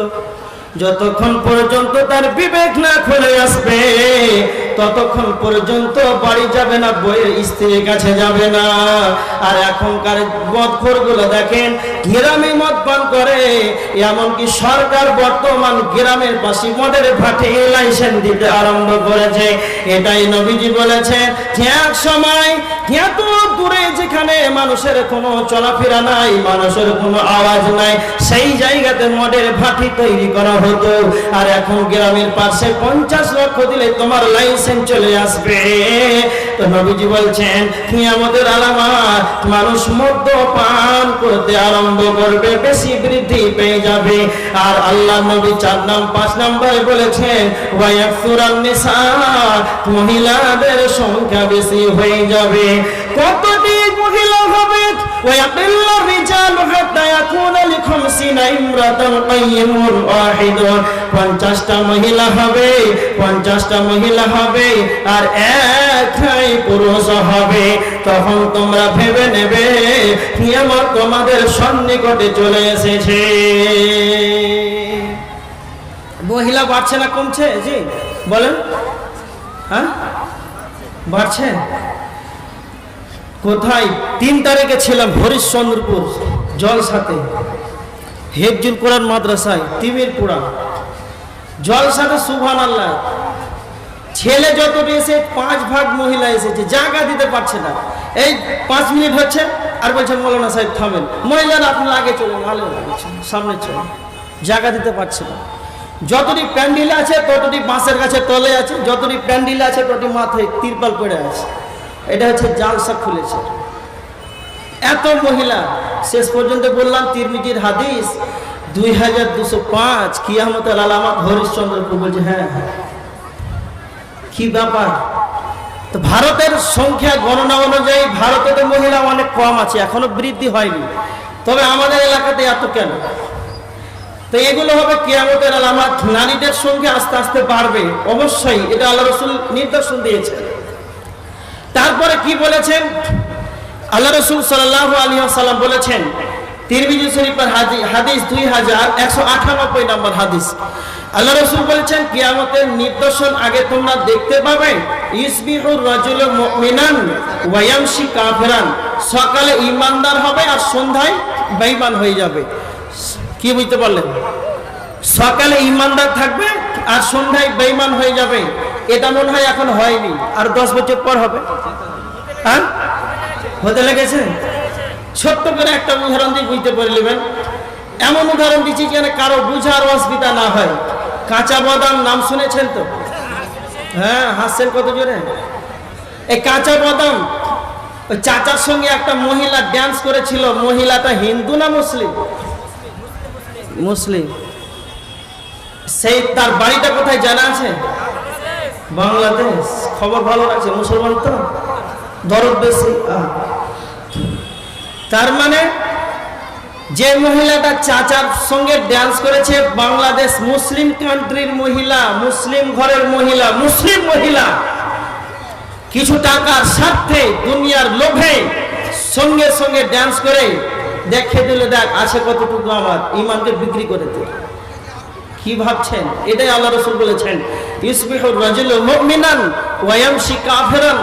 যতক্ষণ পর্যন্ত তার বিবেক না খুলে আসবে ততক্ষণ পর্যন্ত বাড়ি যাবে না, বইয়ের স্ত্রীর কাছে যাবে না। আর এখনকার মদখোরগুলো দেখেন গ্রামে মদ পান করে, এমনকি সরকার বর্তমান গ্রামের পাশে মদের ভাটে লাইসেন্স দিতে আরম্ভ করেছে। এটাই নবীজি বলেছেন যে এক সময় এত দূরে যেখানে মানুষের কোনো চলাফেরা নাই, মানুষের কোনো আওয়াজ নাই, সেই জায়গাতে মদের ভাটি তৈরি করা হতো। আর এখন গ্রামের পাশে 50 লক্ষ দিলে তোমার লাইসেন্স চলে আসবে। তো নবীজি বলছেন কিয়ামতের আলামত, মানুষ মদ্যপান করতে আরম্ভ করবে, বেশি বৃদ্ধি পেয়ে যাবে। আর আল্লাহ নবী 5 নম্বরে বলেছেন ওয়ায়াকসুরান নিসা, মহিলাদের সংখ্যা বেশি হয়ে যাবে। কতটি মহিলা হবে? ওয়ায়াকিল্লু রিজালু হাত্তা ইয়াকুনা লিখামসিনা ইমরাতান কাইয়িমুন ওয়াহিদুন, 50টা মহিলা হবে, 50টা মহিলা হবে আর একটাই পুরুষ হবে। তখন তোমরা ভেবে নেবে কিয়ামত তোমাদের সন্নিকটে চলে এসেছে। মহিলা বাড়ছে না কমছে? জি বলেন। হ্যাঁ বাড়ছে। কোথায়? 3 তারিখে ছিলাম হরিশ্চন্দ্রপুর জলসাতে, হেফজুল কোরআন মাদ্রাসায় তিমিরপুরা জলসাতে। সুবহানাল্লাহ, ছেলে যতটি এসে 5 ভাগ মহিলা এসেছে, জায়গা দিতে পারছে না। এই 5 মিনিট হচ্ছে আর বলছেন মৌলানা সাহেব থামেন, মহিলারা আপনারা আগে চলেন, ভালো সামনে চলেন, জায়গা দিতে পারছে না। যতটি প্যান্ডেল আছে ততটি বাঁশের গাছে তলে আছে, যতটি প্যান্ডেল আছে ততটি মাথায় তিরপাল পড়ে আছে। এটা হচ্ছে জালসা খুলেছে, এত মহিলা। শেষ পর্যন্ত বললাম তিরমিজির হাদিস 2205 কিয়ামতের আলামত হরিশ্চন্দ্রপুর। বলছে হ্যাঁ কি ব্যাপার? তো ভারতের সংখ্যা গণনা অনুযায়ী ভারতে তো মহিলা অনেক কম আছে, এখনো বৃদ্ধি হয়নি, তবে আমাদের এলাকাতে এত কেন? তো এগুলো হবে কিয়ামতের আলামত। নারীদের সংখ্যা আস্তে আস্তে বাড়বে, অবশ্যই এটা আল্লাহ রাসূল নির্দেশন দিয়েছেন। তারপরে কি বলেছেন? আল্লাহ রাসূল সাল্লাল্লাহু আলাইহি ওয়াসাল্লাম বলেছেন, তিরমিজি শরীফের হাদিস 2198 নম্বর হাদিস। আল্লাহ রাসূল বলেছেন কিয়ামতের নিদর্শন আগে তোমরা দেখতে পাবে, ইসবিহুর রাজুলু মুমিনান ওয়া ইয়ামশি কাফিরান, সকালে ঈমানদার হবে আর সন্ধ্যায় বেঈমান হয়ে যাবে। কি বুঝতে পারলেন? সকালে ঈমানদার থাকবে আর সন্ধ্যায় বেঈমান হয়ে যাবে। এটা মনে হয় এখন হয়নি, আর 10 বছর পর হবে। হ্যাঁ হতে লেগেছে। ছোট্ট করে একটা উদাহরণ দিয়ে বুঝতে পারে নেবেন। এমন উদাহরণ দিচ্ছি যেন কারো বুঝার অসুবিধা না হয়। কাঁচা বাদাম নাম শুনেছেন তো? হ্যাঁ হাসছেন কত জোরে। এই কাঁচা বাদাম, ওই চাচার সঙ্গে একটা মহিলা ড্যান্স করেছিল। মহিলাটা হিন্দু না মুসলিম? মুসলিম। সেই তার বাড়িটা কোথায় জানা আছে? বাংলাদেশ। খবর ভালো আছে, মুসলমান তো দরদ বেশি। তার মানে যে মহিলাটা চাচার সঙ্গে ড্যান্স করেছে, বাংলাদেশ মুসলিম কান্ট্রির মহিলা, মুসলিম ঘরের মহিলা, মুসলিম মহিলা, কিছু টাকার স্বার্থে দুনিয়ার লোভে সঙ্গে সঙ্গে ড্যান্স করে দেখে দিলে দেখ আছে কতটুকু, আমার ইমানকে বিক্রি করে দিল। কি ভাবছেন? এটাই আল্লাহ রাসূল বলেছেন ইসবিহুর রাজুলু মুমিনান ওয়া ইয়ামশি কাফিরান,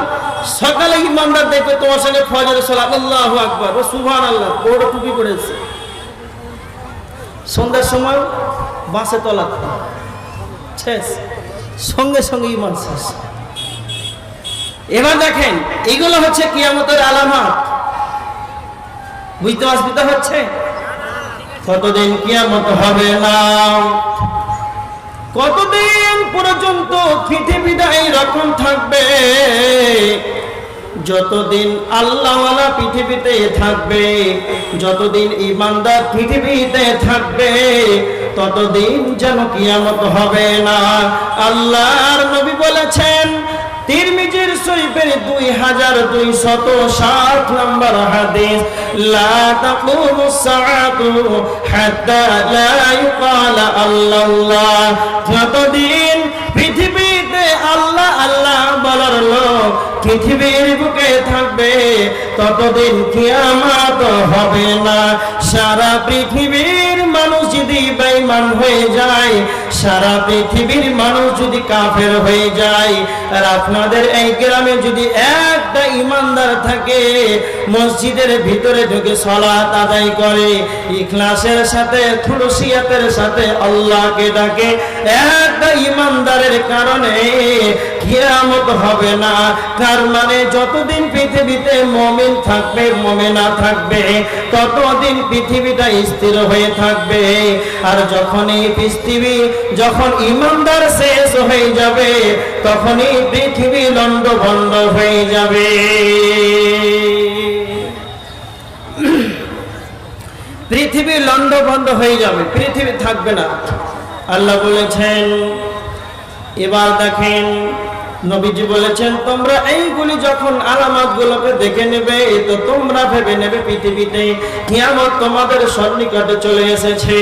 সকালে ইমানদার দেখবে তোমার সঙ্গে ফজরের সালাত আল্লাহু আকবার ও সুবহানাল্লাহ বড় টুপি পড়েছে, সন্ধ্যার সময় বাসে তলা শেষ, সঙ্গে সঙ্গে ইমান শেষ। এবার দেখেন এগুলো হচ্ছে কিয়ামতের আলামত। বুঝতে অসুবিধা হচ্ছে? কতদিন কিয়ামত হবে না, কতদিন পর্যন্ত পৃথিবীটা এইরকম থাকবে? যতদিন আল্লাহওয়ালা পৃথিবীতে থাকবে, যতদিন ঈমানদার পৃথিবীতে থাকবে, ততদিন যেন কিয়ামত হবে না। আল্লাহর নবী বলেছেন তিরমিজির শরীফের 2260 নম্বর হাদিস, লা তাকুমুস সাআতু হাত্তা লা ইউকালা আল্লাহ। যতদিন পৃথিবীতে আল্লাহ আল্লাহ বলার লোক পৃথিবীর বুকে থাকবে, ততদিন কিয়ামত হবে না। সারা পৃথিবীর মানুষ যদি বেঈমান হয়ে যায়, সারা পৃথিবীর মানুষ যদি কাফের হয়ে যায়, আর আপনাদের এই গ্রামে যদি একটা ইমানদার থাকে, মসজিদের ভিতরে ঢুকে সালাত আদায় করে, ইখলাসের সাথে খুলুসিয়াতের সাথে আল্লাহকে ডাকে, একটা ইমানদারের কারণে কিয়ামত হবে না। তার মানে যতদিন পৃথিবীতে মুমিন থাকবে, মুমিনা থাকবে, ততদিন পৃথিবীটা স্থির হয়ে থাকবে। আর যখন ইমানদার শেষ হয়ে যাবে, তখনই পৃথিবী লন্ডভন্ড হয়ে যাবে। পৃথিবী লন্ডভন্ড হয়ে যাবে, পৃথিবী থাকবে না। আল্লাহ বলেছেন, এবার দেখেন নবীজি বলেছেন, তোমরা এইগুলি যখন আলামত গুলোকে দেখে নেবে, তো তোমরা ভেবে নেবে পৃথিবীতে কিয়ামত তোমাদের সন্নিকটে চলে এসেছে।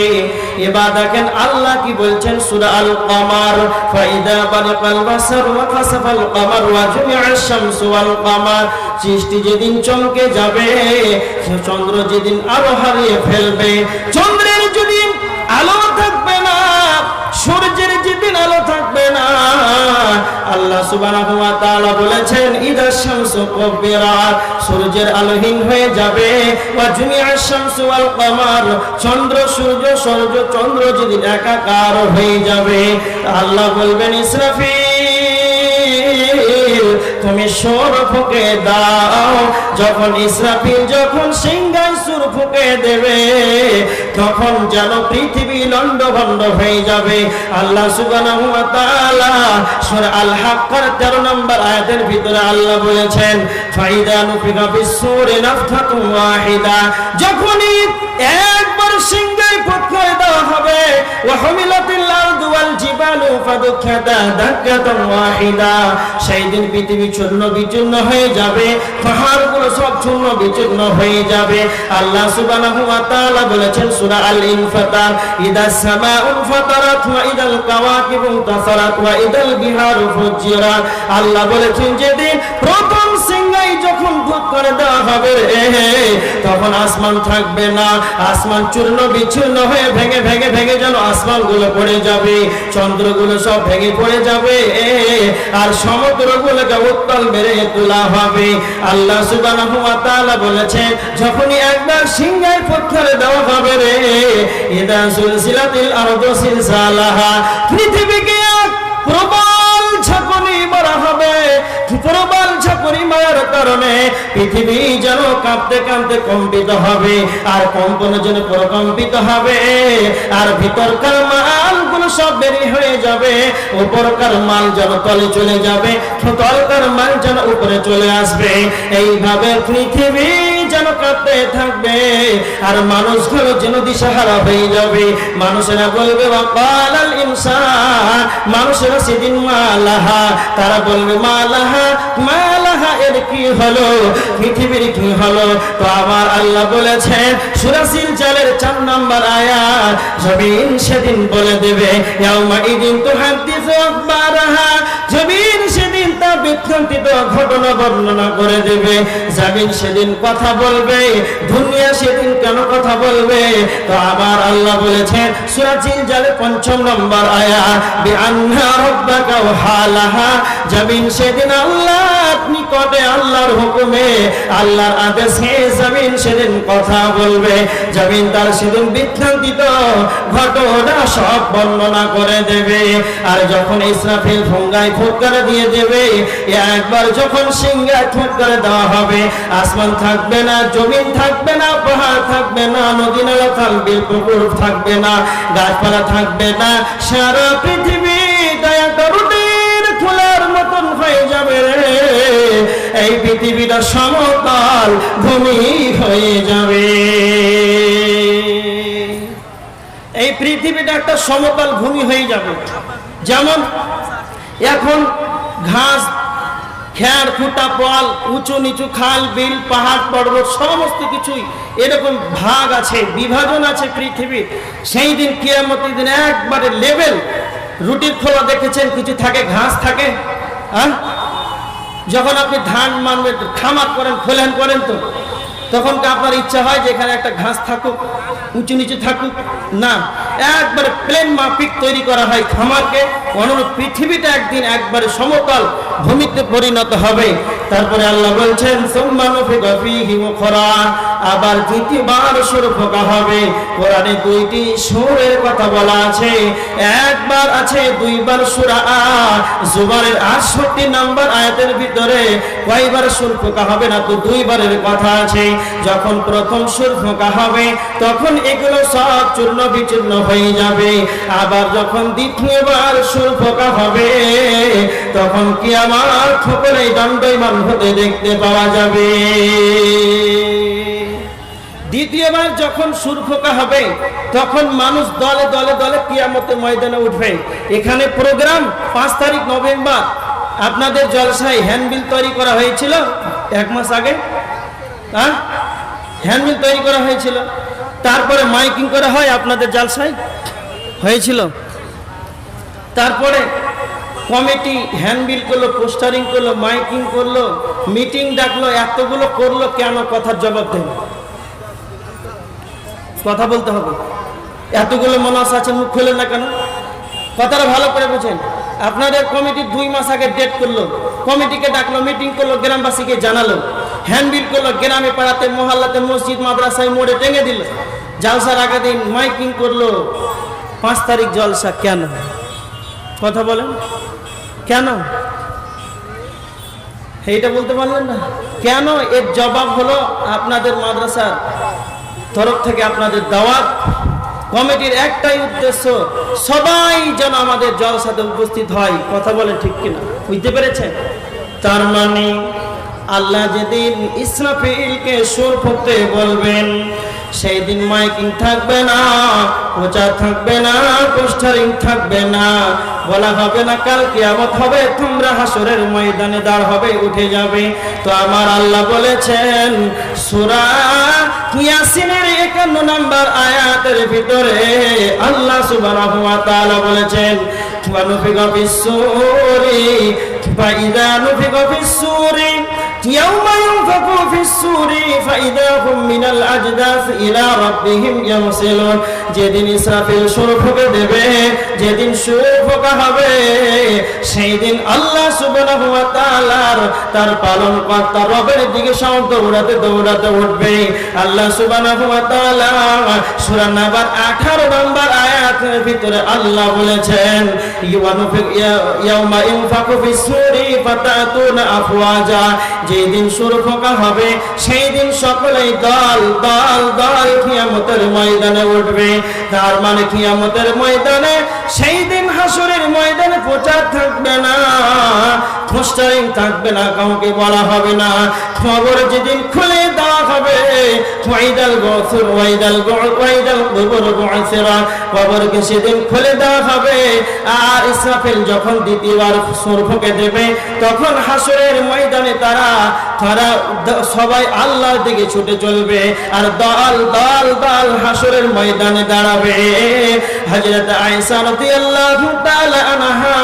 এবার দেখেন আল্লাহ কি বলছেন, সূরা আল কমার, ফাইদা বারাকাল বাসার ওয়া খাসাফাল কমার ওয়া জুমিআশ শামসু ওয়াল কমার। সৃষ্টি যেদিন চমকে যাবে, চন্দ্র যেদিন আলো হারিয়ে ফেলবে, চন্দ্রের যেদিন আলো থাকবে না, সূর্যের যেদিন আলো থাকবে না, আল্লাহ সুবহানাহু ওয়া তাআলা বলেছেন, ইদা শামসু কুবিরাত, সূর্যের আলোহীন হয়ে যাবে, ওয়া জুমিআশ শামসু ওয়াল কমার, চন্দ্র চন্দ্র যেদিন একাকার হয়ে যাবে, আল্লাহ বলবেন, ইসরাফিল তুমি সুর ফুঁকে দাও। যখন ইসরাফিল যখন সিংহায় সুর ফুঁকে দেবে, তখন যেন পৃথিবী লন্ডভন্ড হয়ে যাবে। আল্লাহ সুবহানাহু ওয়া তাআলা সূরা আল হাক্কার 13 নম্বর আয়াতের ভিতরে আল্লাহ বলেছেন, ফাইদা নুফিখা ফিস-সূরি নাফখাতুন ওয়াহিদা, যখনই একবার সিংহায় ফুঁকে দেওয়া হবে, ওয়া হুমিলাতিল আরদু ওয়াল জিবালু ফাদুক্কাতা দাক্কাতান ওয়াহিদা, সেই দিন পৃথিবী চূর্ণ বিচূর্ণ হয়ে যাবে, পাহাড়গুলো সব চূর্ণ বিচূর্ণ হয়ে যাবে। আল্লাহ সুবহানাহু ওয়া তাআলা বলেছেন সূরা আল ইনফিতার, ইদাস সামাউ ফাতারাত ওয়া ইদাল কাওয়াকিবু তাসারাত ওয়া ইদাল বিহারু ফুজ্জিরাত। আল্লাহ বলেছেন যেদিন প্রথম সিংহাই যখন ফুঁক করে দেওয়া হবে, তখন আসমান থাকবে না, আসমান চূর্ণ বিচূর্ণ হয়ে ভেঙে ভেঙে ভেঙে যেন আসমানগুলো পড়ে যাবে, চন্দ্রগুলো সব ভেঙে পড়ে যাবে, আর সমুদ্রগুলোকে উত্তাল মেরে তোলা হবে। আল্লাহ সুবহানাহু ওয়া তাআলা বলেছেন, যখনই একবার সিংহায় ফুঁক করে দেওয়া হবে রে, ইদা সুলসিলাতিল আরদু সিলসালাহা, পৃথিবীকে প্রবল ঝাঁকুনি মারা হবে। প্রবল ঝাঁকুনি মারার কারণে পৃথিবী যেন কাঁপতে কাঁপতে কম্পিত হবে, আর কম্পন যেন প্রকম্পিত হবে, আর ভিতরকার মালগুলো সব বেরিয়ে হয়ে যাবে, উপরকার মাল যেন তলে চলে যাবে, তলকার মাল যেন উপরে চলে আসবে। এইভাবে পৃথিবী যেন কাঁপতে থাকবে, আর মানুষগুলো যেন দিশাহারা হয়ে যাবে। মানুষেরা বলবে ওয়াকালাল ইনসান, মানুষেরা সেদিন মালাহা, তারা বলবে মালাহা মালাহা, এর কি হলো, পৃথিবীর কি হলো। তো আমার আল্লাহ বলেছেন সূরা সিলজালের 4 নম্বর আয়াত, জমিন সেদিন বলে দেবে, ইয়াউমা ইদিন তুহাদ্দিসু আখবারাহা, জমিন সেদিন তা বিখ্যাত ঘটনা বর্ণনা করে দেবে। জমিন সেদিন কথা বলবে, দুনিয়া সেদিন কেন কথা বলবে। তো আমার আল্লাহ বলেছেন সূরা জিলজালের 5 নম্বর আয়াত, বিআন্না রাব্বাকা ওয়াহালাহা, জমিন সেদিন আল্লাহর নিকটে আল্লাহর হুকুমে আল্লাহর আদেশে জমিন সেদিন কথা বলবে। জমিন তার সেদিন বিখ্যাত ঘটনা সব বর্ণনা করে দেবে। আর যখন ইসরাফিল ঠোঙ্গায় ফুঁক করে দিয়ে দেবে, একবার যখন সিংহায় ফুঁক করে দেওয়া হবে, আসমান থাকবে না, জমিন থাকবে না, পাহাড় থাকবে না, নদী নালা থাকবে, পুকুর থাকবে না, গাছপালা থাকবে না, সারা পৃথিবী একটা রুটির খোলার মতন হয়ে যাবে রে। এই পৃথিবীটা সমতল ভূমি হয়ে যাবে। এই পৃথিবীটা একটা সমতল ভূমি হয়ে যাবে। যেমন এখন ঘাস, খেয়ার, খুঁটা, পল, উঁচু নিচু খাল, বিল, পাহাড়, পর্বত সমস্ত কিছুই এরকম ভাগ আছে, বিভাজন আছে পৃথিবী। সেই দিন কিয়ামতের দিন একবারে লেভেল। রুটির খোলা দেখেছেন, কিছু থাকে, ঘাস থাকে। যখন আপনি ধান মানবে খামার করেন, খোলেন করেন, তো তখন আপনার ইচ্ছা হয় যে এখানে একটা ঘাস থাকুক, উঁচু নিচু থাকুক না। একবারে প্লেন মাফিক তৈরি করা হয় খামারকে, অনুরূপ পৃথিবীটা একদিন একবারে সমতল ভূমিতে পরিণত হবে। তারপরে আল্লাহ বলছেন সুম্মা নুফিখা ফীহি উখরা, আবার দ্বিতীয়বার সূর ফোঁকা হবে। কোরআনে দুইটি সূরের কথা বলা আছে, একবার আছে দুইবার সূরা জুমারের 68 নম্বর আয়াতের ভিতরে কয়বার সূর ফোঁকা হবে না, তো দুইবারের কথা আছে। যখন প্রথম সূর ফোঁকা হবে তখন এগুলো সব চূর্ণ বিচূর্ণ হয়ে যাবে। আবার যখন দ্বিতীয়বার সূর ফোঁকা হবে তখন কিয়ামত সকলে দণ্ডায়মান হতে দেখতে পাওয়া যাবে। দ্বিতীয়বার যখন সূর ফোঁকা হবে তখন মানুষ দলে দলে দলে কিয়ামতের ময়দানে উঠবে। এখানে প্রোগ্রাম 5 তারিখ নভেম্বর আপনাদের জলসায় হ্যান্ডবিল তৈরি করা হয়েছিল 1 মাস আগে, হ্যাঁ হ্যান্ডবিল তৈরি করা হয়েছিল, তারপরে মাইকিং করা হয় আপনাদের জলসায় হয়েছিল, তারপরে কমিটি হ্যান্ডবিল করলো, পোস্টারিং করলো, মাইকিং করলো, মিটিং ডাকলো, এতগুলো করলো কেন? কথার জবাব দেন, কথা বলতে হবে। এতগুলো মনাস আছে, মুখ খুলে না কেন? কথাটা ভালো করে বুঝেন। আপনাদের কমিটি 2 মাস আগে ডেট করলো, কমিটিকে ডাকলো, মিটিং করলো, গ্রামবাসীকে জানালো, হ্যান্ডবিল করলো, গ্রামে পাড়াতে মহল্লাতে মসজিদ মাদ্রাসায় মোড়ে টেঙে দিল, জলসার আগের দিন মাইকিং করলো। 5 তারিখ জলসা কেন? কথা বলেন কেন? এইটা বলতে পারলেন না কেন? এর জবাব হলো আপনাদের মাদ্রাসার তরফ থেকে আপনাদের দাওয়াত কমিটির একটাই উদ্দেশ্য, সবাই যেন আমাদের জলসাতে উপস্থিত হয়। কথা বলে ঠিক কিনা? বুঝতে পেরেছেন? তার মানে আল্লাহ যেদিন ইসরাফিলকে সূর ফুঁকতে বলবেন সেই দিন মাইকিং থাকবে না, প্রচার থাকবে না, পোস্টারিং থাকবে না, বলা হবে না কাল কিয়ামত হবে, তোমরা হাসরের ময়দানে দাঁড় হবে, উঠে যাবে। তো আমার আল্লাহ বলেছেন সূরা ইয়াসিনের 51 নম্বর আয়াতের ভিতরে আল্লাহ সুবহানাহু ওয়া তাআলা বলেছেন ওয়া নুফিখা ফিস-সূরি ফাইযা নুফিখা ফিস-সূরি ইয়াওমা ইউনফাখু ফিস-সূরি ফাইযা হুম মিনাল আজদাস ইলা রাব্বিহিম ইয়ামসিলুন। যেদিন ইসরাফিল সূর ফুঁকে দেবে, যেদিন সূর ফোঁকা হবে সেই দিন আল্লাহ সুবহানাহু ওয়া তাআলার তার পালনকর্তা রবের দিকে সব দৌড়াতে দৌড়াতে উঠবে। আল্লাহ সুবহানাহু ওয়া তাআলা সূরা নাবার 18 নম্বর আয়াতের ভিতরে আল্লাহ বলেছেন ইয়াউমা ইউনফাখু ফিস-সূরি ফাতাতুনা আফওয়াজা। যেদিন সূর ফোঁকা হবে সেই দিন সকলেই দল দল দল কিয়ামতের ময়দানে উঠবে। তার মানে কিয়ামতের ময়দানে সেই দিন হাসরের ময়দানে প্রচার থাকবে না, পোস্টারিং থাকবে না, কাউকে বলা হবে না, খবর যেদিন খুলে দেওয়া হবে ওয়াইদাল গসুর ওয়াইদাল ওয়াইদাল কুবুর বুআসিরা, কবরকে সেদিন খুলে দেওয়া হবে। আর ইসরাফিল যখন দ্বিতীয়বার সূর ফুঁকে দেবে তখন হাসরের ময়দানে তারা সবাই আল্লাহর দিকে ছুটে চলবে আর দল দল দল হাসরের ময়দানে দাঁড়াবে। হযরত আয়েশা রাদিয়াল্লাহু তাআলা আনহা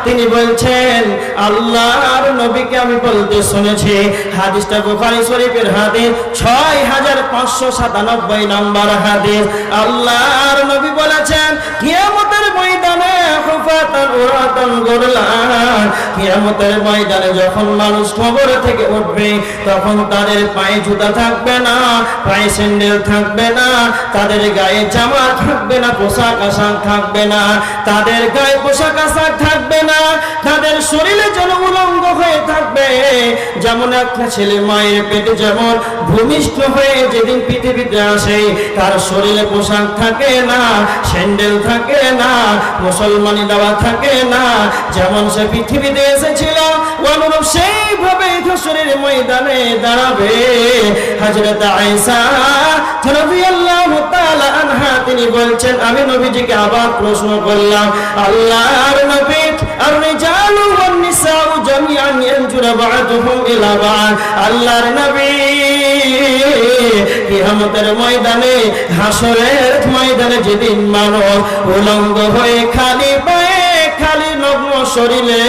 তিনি বলছেন আল্লাহর নবীকে আমি বলতে শুনেছি, হাদিসটা বুখারী শরীফের হাদিস 6597 নম্বর হাদিস। আল্লাহর নবী বলেছেন কিয়ামতের ময়দানে হুফাতান উরাতান গুরলান, কিয়ামতের ময়দানে যখন মানুষ কবর থেকে উঠবে তখন তাদের পায়ে জুতা থাকবে না, পায়ে স্যান্ডেল থাকবে না, তাদের গায়ে জামা থাকবে না, পোশাক আশাক থাকবে না, তাদের গায়ে পোশাক আশাক থাকবে না, তাদের শরীরে যেন উলঙ্গ হয়ে থাকবে। যেমন একটা ছেলে মায়ের পেটে যেমন ভূমিষ্ঠ হয়ে যেদিন পৃথিবীতে আসে তার শরীরে পোশাক থাকে না, স্যান্ডেল থাকে না, মুসলমানি দেওয়া থাকে না, যেমন সে পৃথিবীতে এসেছিল অনুরূপ সেইভাবে হাসরের ময়দানে দাঁড়াবে। হযরত আয়েশা রাদিয়াল্লাহু তাআলা আনহা তিনি বলছেন আমি নবীজিকে আবার প্রশ্ন করলাম আল্লাহর নবী আর রিজালু ওয়ান নিসাউ জামিআন ইয়ানজুরু বা'দুহুম ইলা বা'দ, আল্লাহর নবী কিয়ামতের ময়দানে হাসরের ময়দানে যেদিন মানব উলঙ্গ হয়ে খালি পায়ে খালি নগ্ন শরীরে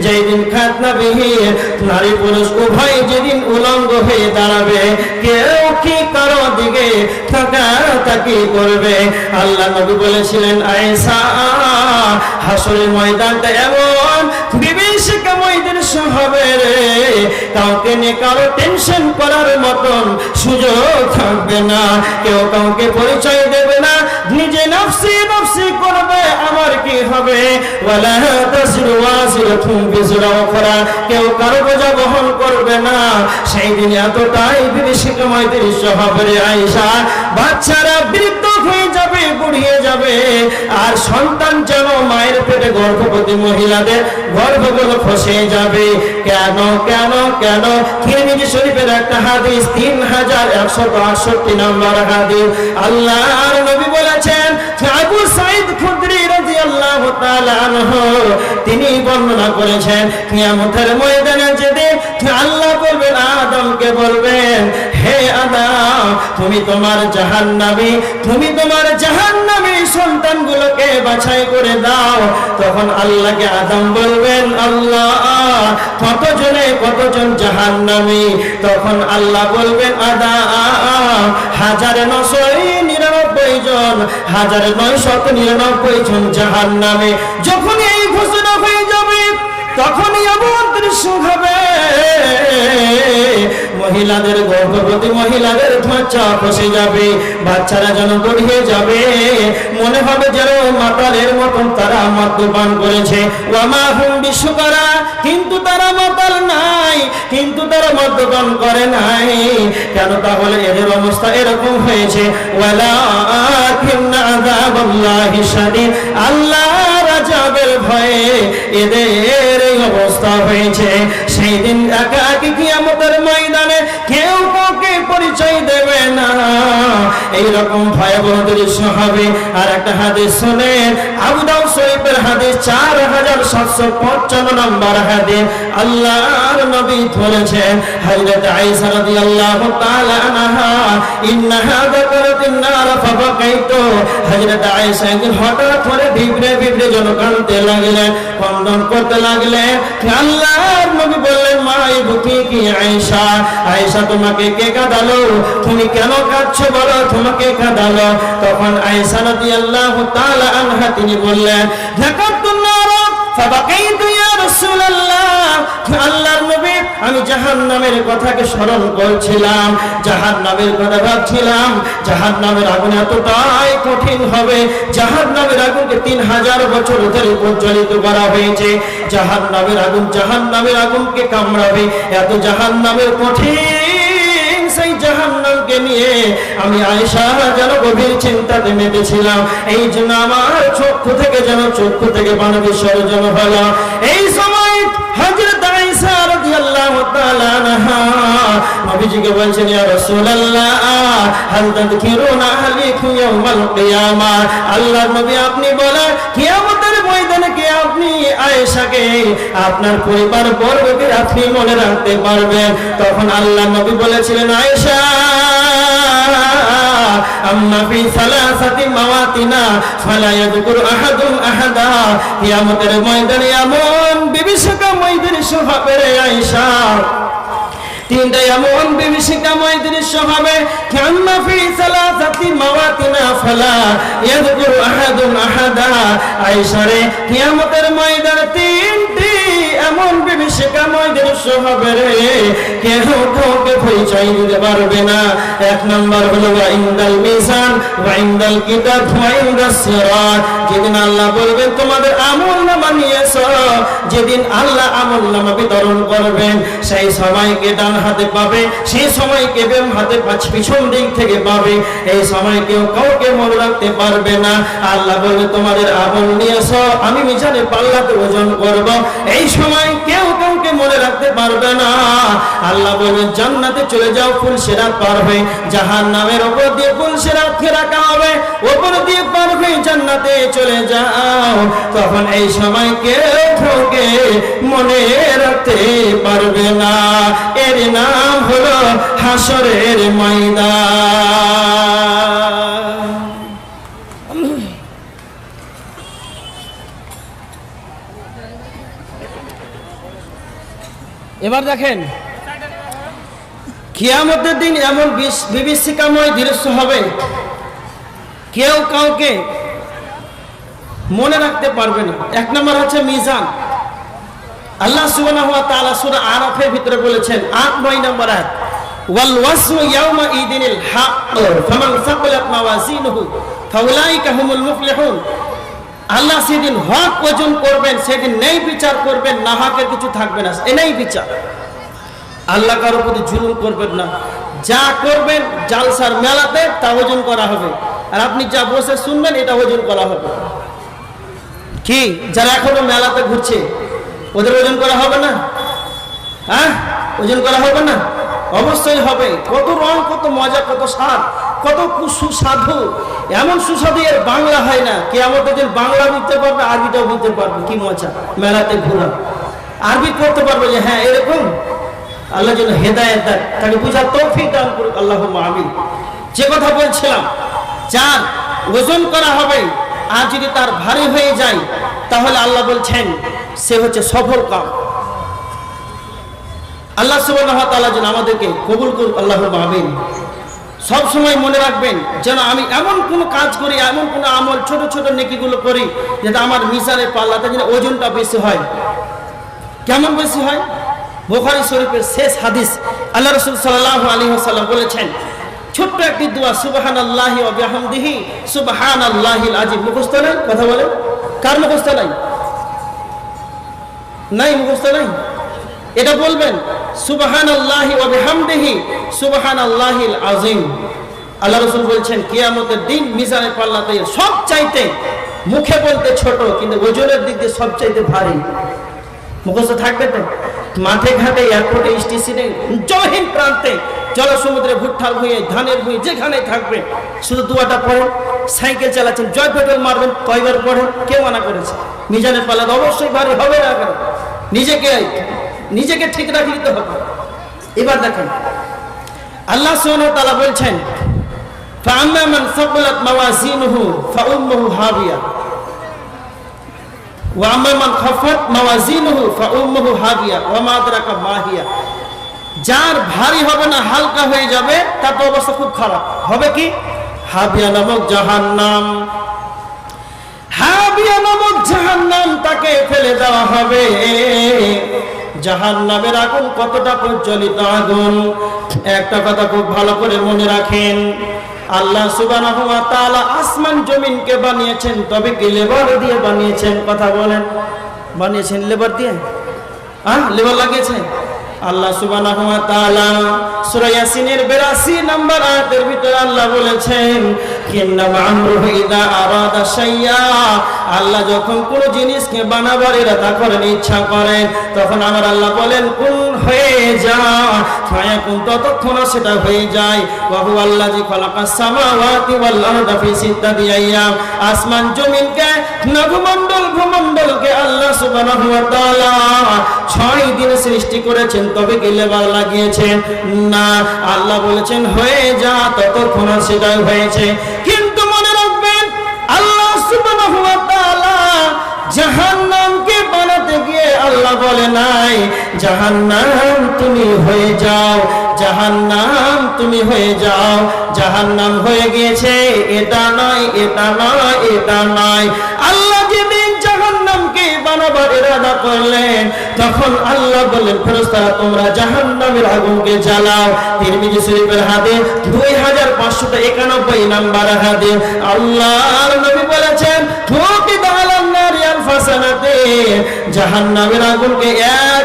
যেদিন খাতনাবিহীন নারী পুরুষ উভয় যেদিন উলঙ্গ হয়ে দাঁড়াবে, কেউ কি কারো দিকে তাকাতাকি করবে। আল্লাহ নবী বলেছিলেন, আয়েশা, হাসরের ময়দানটা এমন বিভীষিকাময় দৃশ্য হবে রে, কাউকে নিয়ে কারো টেনশন করার মতন সুযোগ থাকবে না, কেউ কাউকে পরিচয় দেবে না, নিজে নফসি নফসি করবে, আমার কি হবে, ওয়ালা তাসিরু ওয়াসিরাতুন বিজরা উখরা, কেউ কারো বোঝা বহন করবে না। সেই দিন এতটাই বিভীষিকাময় দৃশ্য হবে রে আয়েশা, বাচ্চারা বৃদ্ধ হয়ে যাবে, বুড়িয়ে যাবে, আর সন্তান যেন মায়ের পেটে গর্ভবতী মহিলাদের গর্ভগুলো খসে যাবে। কেন কেন কেন? তিরমিজি শরীফের একটা হাদিস, 3168 নম্বর হাদিস। আল্লাহর নবী বলেছেন, আবু সাঈদ খুদরি রাদিয়াল্লাহু তাআলা আনহু তিনি বর্ণনা করেছেন, কিয়ামতের ময়দানে যেদিন আল্লাহ বলবেন, আদমকে বলবেন, হে আদম, তুমি তোমার জাহান্নামী, তুমি তোমার জাহান্নামী সন্তানগুলোকে বাছাই করে দাও। তখন আল্লাহকে আদম বলবেন, আল্লাহ, কতজন জাহান্নামী? তখন আল্লাহ বলবেন, আদম, 1999 জন, 1999 জন জাহান্নামী। যখন এই ঘোষণা হয়ে যাবে, তখনই এমন দৃশ্য হবে, মহিলাদের গর্ভবতী মহিলাদের বাচ্চা খসে যাবে, বাচ্চারা যেন গড়িয়ে যাবে, মনে হবে যেন মাতালের মতন তারা মদ্যপান করেছে। ওয়ামা হুম বিশুকারা, কিন্তু তারা মাতাল নাই, কিন্তু তারা মদ্যপান করে নাই। কেন তাহলে এদের অবস্থা এরকম হয়েছে? ওয়ালাকিন্না আযাবাল্লাহি শাদীদ, আল্লাহর আযাবের ভয়ে এদের এই অবস্থা হয়েছে। সেই দিন একাকী কিয়ামতের ময়দানে কেউ কাউকে পরিচয় দেবে না, এইরকম ভয়াবহ দৃশ্য হবে। আর একটা হাদিস শুনেন, আবু দাউদ শরীফের হাদিস, 4755 নম্বর হাদিস। আল্লাহর নবী বলেছেন, হযরত আয়েশা রাদিয়াল্লাহু তাআলা আনহা, ইন্নাহা যাকারাতিন নার ফাবাকাইতু, হযরত আয়েশা একদিন হঠাৎ করে ভিবড়ে যেন কাঁদতে লাগলেন, ক্রন্দন করতে লাগলেন। আল্লাহর নবী বললেন, মা ইবকি কি আয়েশা, আয়েশা তোমাকে কে কাঁদালো? তুমি কেন কাঁদছো বলো, তোমাকে কাঁদালো? তখন আয়েশা রাদিয়াল্লাহু তাআলা আনহা তিনি বললেন, যাকাতুন নার ফাবাকাইতু ইয়া রাসূলুল্লাহ, আল্লাহর নবী, আমি জাহান্নামের কথাকে স্মরণ করছিলাম, জাহান্নামের কথা ভাবছিলাম, জাহান্নামের আগুন এতটাই কঠিন হবে, জাহান্নামের আগুনকে 3000 বছর ধরে প্রজ্বলিত করা হয়েছে, জাহান্নামের আগুনকে কামড়াবে, এত জাহান্নামের কঠিন, সেই জাহান্নামকে নিয়ে আমি আয়েশা যেন গভীর চিন্তাতে মেতেছিলাম। এই জন্য আমার চক্ষু থেকে পানি বিসর্জন হলো। এই সময় হযরত আয়েশা রাদিয়াল্লাহু তাআলা আনহা নবীজিকে বলছেন, ইয়া রাসূলুল্লাহ, হাল তাযকিরুনা আহলিকুম ইয়াউমাল কিয়ামা, আল্লাহর নবী আপনি বলেন, কিয়ামতের ময়দানে কি আপনি আয়েশাকে, আপনার পরিবার বর্গকে আপনি মনে রাখতে পারবেন? তখন আল্লাহর নবী বলেছিলেন, আয়েশা, আম্মা ফি সালাসাতি মাওয়াতিনা ফালা ইয়াযকুরু আহাদুন আহাদা, কিয়ামতের ময়দানে এমন বিভীষিকাময় দৃশ্য হবে রে আয়েশা, তিনটা এমন বিভীষিকাময় দৃশ্য হবে, আম্মা ফি সালাসাতি মাওয়াতিনা ফালা ইয়াযকুরু আহাদুন আহাদা, আয়েশা রে, কিয়ামতের ময়দানে তিনটি এমন বিভীষিকাময় দৃশ্য হবে রে, কেউ কাউকে পরিচয় দিতে পারবে না। এক নম্বর হলো ইনদাল মিজান ওয়া ইনদাল কিতাব ওয়া ইনদাস সিরাত, যেদিন আল্লাহ বলবেন তোমাদের আমলনামা নিয়ে এসো, যেদিন আল্লাহ আমলনামা বিতরণ করবেন, সেই সময়কে ডান হাতে পাবে, সেই সময়কে বাম হাতে পিছন দিক থেকে পাবে, এই সময় কেউ কাউকে মনে রাখতে পারবে না। আল্লাহ বলবে তোমাদের আমল নিয়ে এসো, আমি মিজানে পাল্লাতে ওজন করব, এই সময় কেউ কাউকে মনে রাখতে পারবে না। আল্লাহ বলবেন জান্নাতে চলে যাও, ফুলসিরাত পার হয়ে, জাহান্নামের উপর দিয়ে ফুলসিরাতকে রাখা হবে, উপর দিয়ে পার হয়ে জান্নাতে চলে যাও, তখন এই সময় কেউ কাউকে মনে রাখতে পারবে না। এর নাম হলো হাসরের ময়দান। এবার দেখেন কিয়ামতের দিন এমন বিভীষিকাময় দৃশ্য হবে, কেউ কাউকে মনে রাখতে পারবে না। এক নম্বর হচ্ছে মিজান। আল্লাহ সুবহানাহু ওয়া তাআলা সূরা আরাফের ভিতরে বলেছেন ৮-৯ নম্বর আয়াত, ওয়াল ওয়াসু ইয়াউমা ইদিনিল হক ফামান সাকালাত মাওয়াজিনুহু ফাউলাইকা হুমুল মুফলিহুন। আল্লাহ সেদিন হক ওজন করবেন, সেদিন নেই বিচার করবেন, না হকের কিছু থাকবে না, এনেই বিচার। আল্লাহ কারোর প্রতি জুলুম করবেন না, যা করবেন জালসার মেলাতে তা ওজন করা হবে, আর আপনি যা বসে শুনবেন এটা ওজন করা হবে। কি যারা এখনো মেলাতে ঘুরছে ওদের ওজন করা হবে না? হ্যাঁ, ওজন করা হবে না? অবশ্যই হবে। কত রং, কত মজা, কত স্বাদ, কত সুস্বাদু, এমন সুস্বাদু এর বাংলা হয় না। কিয়ামতের দিন বাংলা বুঝতে পারবে, আরবিটাও বুঝতে পারবে। কি মজা মেলাতে ঘোরা, আরবি করতে পারবে যে হ্যাঁ এরকম। আল্লাহ যেন হেদায়েত দেয়, তাকে বুঝার তৌফিক দান করুক, আল্লাহুম্মা আমিন। যে কথা বলছিলাম, যার ওজন করা হবে আর যদি তার ভারী হয়ে যায় তাহলে আল্লাহ বলছেন সে হচ্ছে সফল কাম। আল্লাহ সুবহানাহু ওয়া তাআলা যেন আমাদেরকে কবুল করুক, আল্লাহুম্মা আমিন। সব সময় মনে রাখবেন যেন আমি এমন কোনো কাজ করি, এমন কোনো আমল, ছোট ছোট নেকিগুলো করি যাতে আমার মিজানের পাল্লাতে যেন ওজনটা বেশি হয়। কেমন বেশি হয়? বুখারী শরীফের শেষ হাদিস, আল্লাহ রাসূল সাল্লাল্লাহু আলাইহি ওয়াসাল্লাম বলেছেন ছোট্ট একটি দোয়া, সুবহানাল্লাহি ওয়া বিহামদিহি সুবহানাল্লাহিল আযীম। মুখস্থ নাই? কথা বলেন, কার মুখস্থ নাই? নাই, মুখস্থ নাই? এটা বলবেন, সুবহানাল্লাহি ওয়া বিহামদিহি সুবহানাল্লাহিল আযীম। আল্লাহ রাসূল বলছেন কিয়ামতের দিন মিজানের পাল্লাতে সব চাইতে, মুখে বলতে ছোট কিন্তু ওজনের দিক দিয়ে সব চাইতে ভারী। মুখস্থ থাকবে তো? মাঠে ঘাটে, এয়ারপোর্টে, স্টেশনে, জলহীন প্রান্তে, জলসমুদ্রে, ভুট্টার ভুঁয়ে, ধানের ভুঁয়ে, যেখানে থাকবে শুধু দুয়াটা পড়েন। সাইকেল চালাচ্ছেন, জয় পেট্রোল মারবেন, কয়বার পড়েন? কে মানা করেছে? মিজানের পাল্লাতে অবশ্যই ভারী হবে না কেন? নিজেকে ঠিক রাখতে দিতে হবে। এবার দেখেন আল্লাহ সুবহানাহু ওয়া তাআলা বলছেন ফাআম্মা মান সাকালাত মাওয়াজিনুহু ফাউম্মুহু হাবিয়া ওয়া আম্মা মান খাফাত মাওয়াজিনুহু ফাউম্মুহু হাবিয়া ওয়া মা আদরাকা মা হিয়া। যার ভারী হবে না, হালকা হয়ে যাবে, তার তো অবস্থা খুব খারাপ হবে। কি? হাবিয়া নামক জাহান্নাম। হাবিয়া নামক জাহান্নাম তাকে ফেলে দেওয়া হবে। জাহান্নামের আগুন কতটা প্রজ্বলিত আগুন, একটা কথা খুব ভালো করে মনে রাখেন। আল্লাহ সুবহানাহু ওয়া তাআলা আসমান জমিনকে বানিয়েছেন, তবে কি লেবার দিয়ে বানিয়েছেন? কথা বলেন, বানিয়েছেন লেবার দিয়ে? লেবার লাগিয়েছেন? আল্লাহ সুবহানাহু ওয়া তাআলা সূরা ইয়াসিনের 82 নম্বর আয়াতের ভিতরে আল্লাহ বলেছেন কিন্নামা আমরুহু ইযা আরাদা শাইয়া। আল্লাহ যখন কোন জিনিসকে বানাবার ইরাদা করেন, ইচ্ছা করেন, তখন আমার আল্লাহ বলেন কুন হয়ে যা, ফায়াকুন, ততক্ষণ সেটা হয়ে যায়। ওয়া হুয়া আল্লাযী খালাকাস সামাওয়াতি ওয়াল আরদা ফি সিত্তাতি আইয়াম। আসমান জমিনকে, নভমণ্ডল ভূমণ্ডলকে আল্লাহ সুবহানাহু ওয়া তাআলা 6 দিনে সৃষ্টি করেছেন, তবে কি লেবার লাগিয়েছেন? না, আল্লাহ বলেছেন হয়ে যা, ততক্ষণ সেটাই হয়েছে। কিন্তু মনে রাখবেন আল্লাহ সুবহানাহু ওয়া তাআলা জাহান্নামকে বানাতে গিয়ে আল্লাহ বলে নাই জাহান্নাম তুমি হয়ে যাও, জাহান্নাম তুমি হয়ে যাও। জাহান্নাম হয়ে গিয়েছে এটা নয়, এটা নয়, এটা নয়। আল্লাহ যেদিন জাহান্নামকে বানাবার ইরাদা করলেন, তখন আল্লাহ বললেন ফেরেশতারা তোমরা জাহান্নামের আগুনকে জ্বালাও। তিরমিজি শরীফের হাদিস 2591 নম্বর হাদিস। আল্লাহর নবী বলেছেন ফুকিদ আলান নারি আলফাসানাতে, জাহান্নামের আগুনকে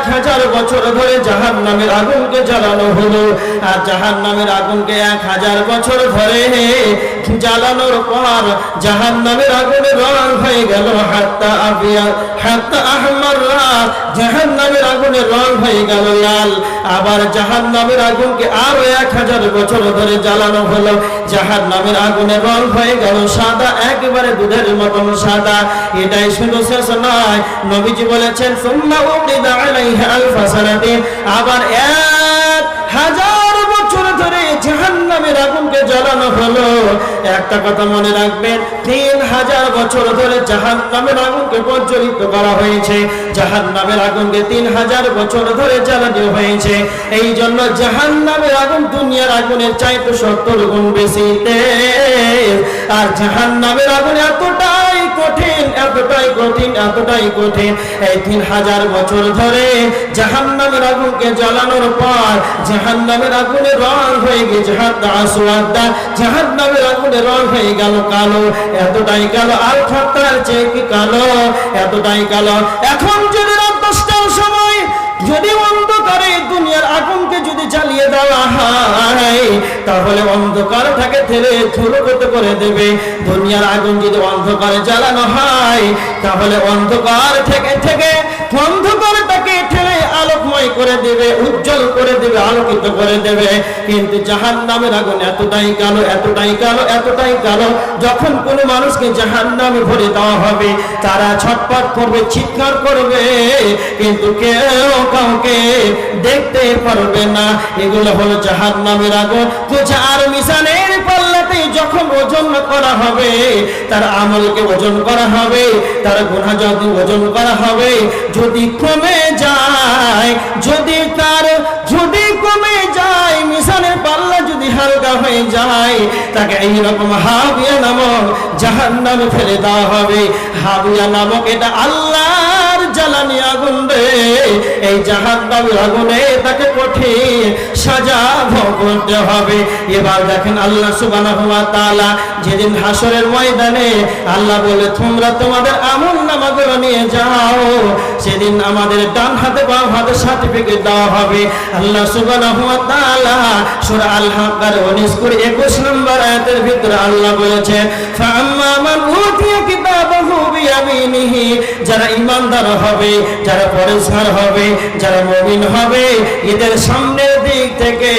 1000 বছর ধরে জাহান্নামের আগুনকে জ্বালানো হলো। আর জাহান্নামের আগুনকে 1000 বছর ধরে জ্বালানোর পর জাহান্নামের আগুনের রং হয়ে গেল হাত্তা আবিয়া হাত্তা আহমাররা, জাহান্নামের আগুনের রং হয়ে গেল লাল। আবার জাহান্নামের আগুনকে আরো 1000 বছর ধরে জ্বালানো হলো, জাহান্নামের আগুনের রং হয়ে গেল সাদা, একেবারে দুধের মতন সাদা। এটাই শুধু শেষ নয়, নবীজি বলেছেন সুম্মা উকিদা আলাইহা আলফা সানাতিন, আবার 1000 বছর ধরে জাহান্নামের আগুনকে জ্বালানো হলো। একটা কথা মনে রাখবেন, 3000 বছর ধরে জাহান্নামের আগুনকে প্রজ্বলিত করা হয়েছে, জাহান্নামের আগুনকে 3000 বছর ধরে জ্বালানো হয়েছে। এই জন্য জাহান্নামের আগুন দুনিয়ার আগুনের চাইতে 70 গুণ বেশি তেজ। আর জাহান্নামের আগুন এতটাই কঠিন, এতটাই কঠিন, এতটাই কঠিন, এই 3000 বছর ধরে জাহান্নামের আগুনকে জ্বালানোর পর জাহান্নামের আগুনের রং হয়ে গেছে জাহান্নামের আগুনের রং হয়ে গেল কালো, এতটাই কালো, আর খাতার চেয়ে কি কালো, এতটাই কালো। এখন যদি রাত 10টার সময় যদি অন্ধকারে দুনিয়ার আগুনকে যদি জ্বালিয়ে দেওয়া হয়, তাহলে অন্ধকারটাকে ঠেলে ধুলো করে দেবে। দুনিয়ার আগুন যদি অন্ধকারে জ্বালানো হয়, তাহলে অন্ধকার থেকে থেকে অন্ধকারটাকে ঠেলে আলোকময় করে দেবে, উজ্জ্বল করে দেবে, আলোকিত করে দেবে। কিন্তু জাহান্নামের আগুন এতটাই কালো, এতটাই কালো, এতটাই কালো, যখন কোনো মানুষকে জাহান্নামে ভরে দেওয়া হবে, তারা ছটফট করবে, চিৎকার করবে, কিন্তু কেউ কাউকে দেখতে পারবে না। এগুলো হলো জাহান্নামের আগুন। তো যার মিজানের পাল্লাতে যখন ওজন করা হবে, তার আমলকে ওজন করা হবে, তার গুনাহ যদি ওজন করা হবে, যদি কমে যায়, যদি কমে যায়, মিজানের পাল্লা যদি হালকা হয়ে যায়, তাকে এইরকম হাবিয়া নামক জাহান্নামে ফেলে দেওয়া হবে। হাবিয়া নামক এটা আল্লাহর জ্বালানি আগুন রে। এই জাহান্নামের আগুনে তাকে কঠিন সাজা ভোগ করতে হবে। এবার দেখেন আল্লাহ সুবহানাহু ওয়া তাআলা যেদিন হাসরের ময়দানে আল্লাহ বলে, তোমরা তোমাদের আমলনামাগুলো নিয়ে যাও। সেদিন আমাদের ডান হাতে বাম হাতে সার্টিফিকেট দেওয়া হবে। আল্লাহ সুবহানাহু ওয়া তাআলা সূরা আল হাক্কার 19-21 নম্বর আয়াতের ভিতরে আল্লাহ বলেছে, ফাআম্মা মান উতিয়া কিতাবাহু বিয়ামিনিহি, যারা ঈমানদার হবে, যারা পরেশগার হবে, যারা মুমিন হবে, এদের সামনের দিক থেকে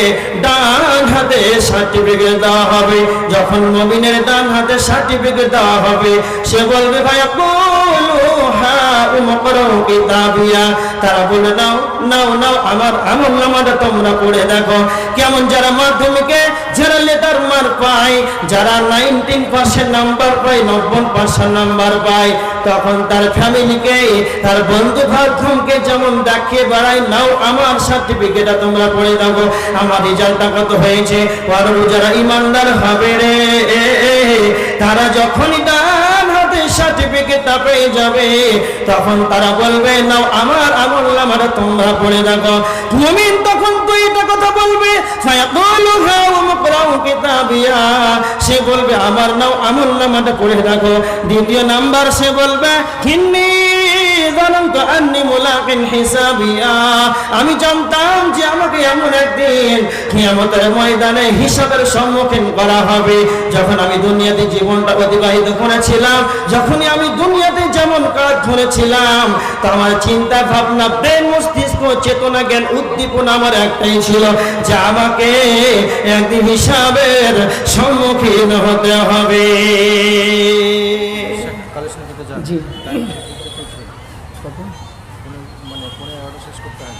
ডান হাতে সার্টিফিকেট দেওয়া হবে। যখন মুমিনের ডান হাতে সার্টিফিকেট দেওয়া হবে, সে বলবে, ফায়াকুলু হা উমকরাউ কিতাবিয়া, তারা বলে, নাও নাও নাও আমার আমলনামাটা তোমরা পড়ে দেখো। কেমন যারা মাধ্যমিকে যারা লেটার মার্ক পায়, যারা 19% নাম্বার পায়, 90% নাম্বার পায়, তখন তার ফ্যামিলিকে, তার বন্ধু বান্ধবকে যেমন দেখিয়ে বেড়ায়, নাও আমার সার্টিফিকেটটা তোমরা পড়ে দেখো, আমার রেজাল্টটা কত হয়েছে। আর যারা ইমানদার হবে রে, তারা যখনই ডান হাতে সার্টিফিকেটটা পেয়ে যাবে, তখন তারা বলবে, নাও আমার আমলনামাটা তোমরা পড়ে দেখো। মুমিন তখন দুইটা কথা বলবে, ফায়াকুলু হা উমকরাউ কিতাবিয়া, সে বলবে আমার নাও আমলনামাটা পড়ে দেখো। দ্বিতীয় নাম্বার সে বলবে, ইন্নী যালামতু আন্নী মুলাকিন হিসাবিয়া, আমি জানতাম যে আমাকে এমন একদিন কিয়ামতের ময়দানে হিসাবের সম্মুখীন করা হবে। যখন আমি দুনিয়াতে জীবনটা অতিবাহিত করেছিলাম, যখনই আমি দুনিয়াতে যেমন কাজ ধরেছিলাম, তো আমার চিন্তা ভাবনা, ব্রেন, মস্তিষ্ক, চেতনা, জ্ঞান, উদ্দীপনা আমার একটাই ছিল যে আমাকে একদিন হিসাবের সম্মুখীন হতে হবে। জি,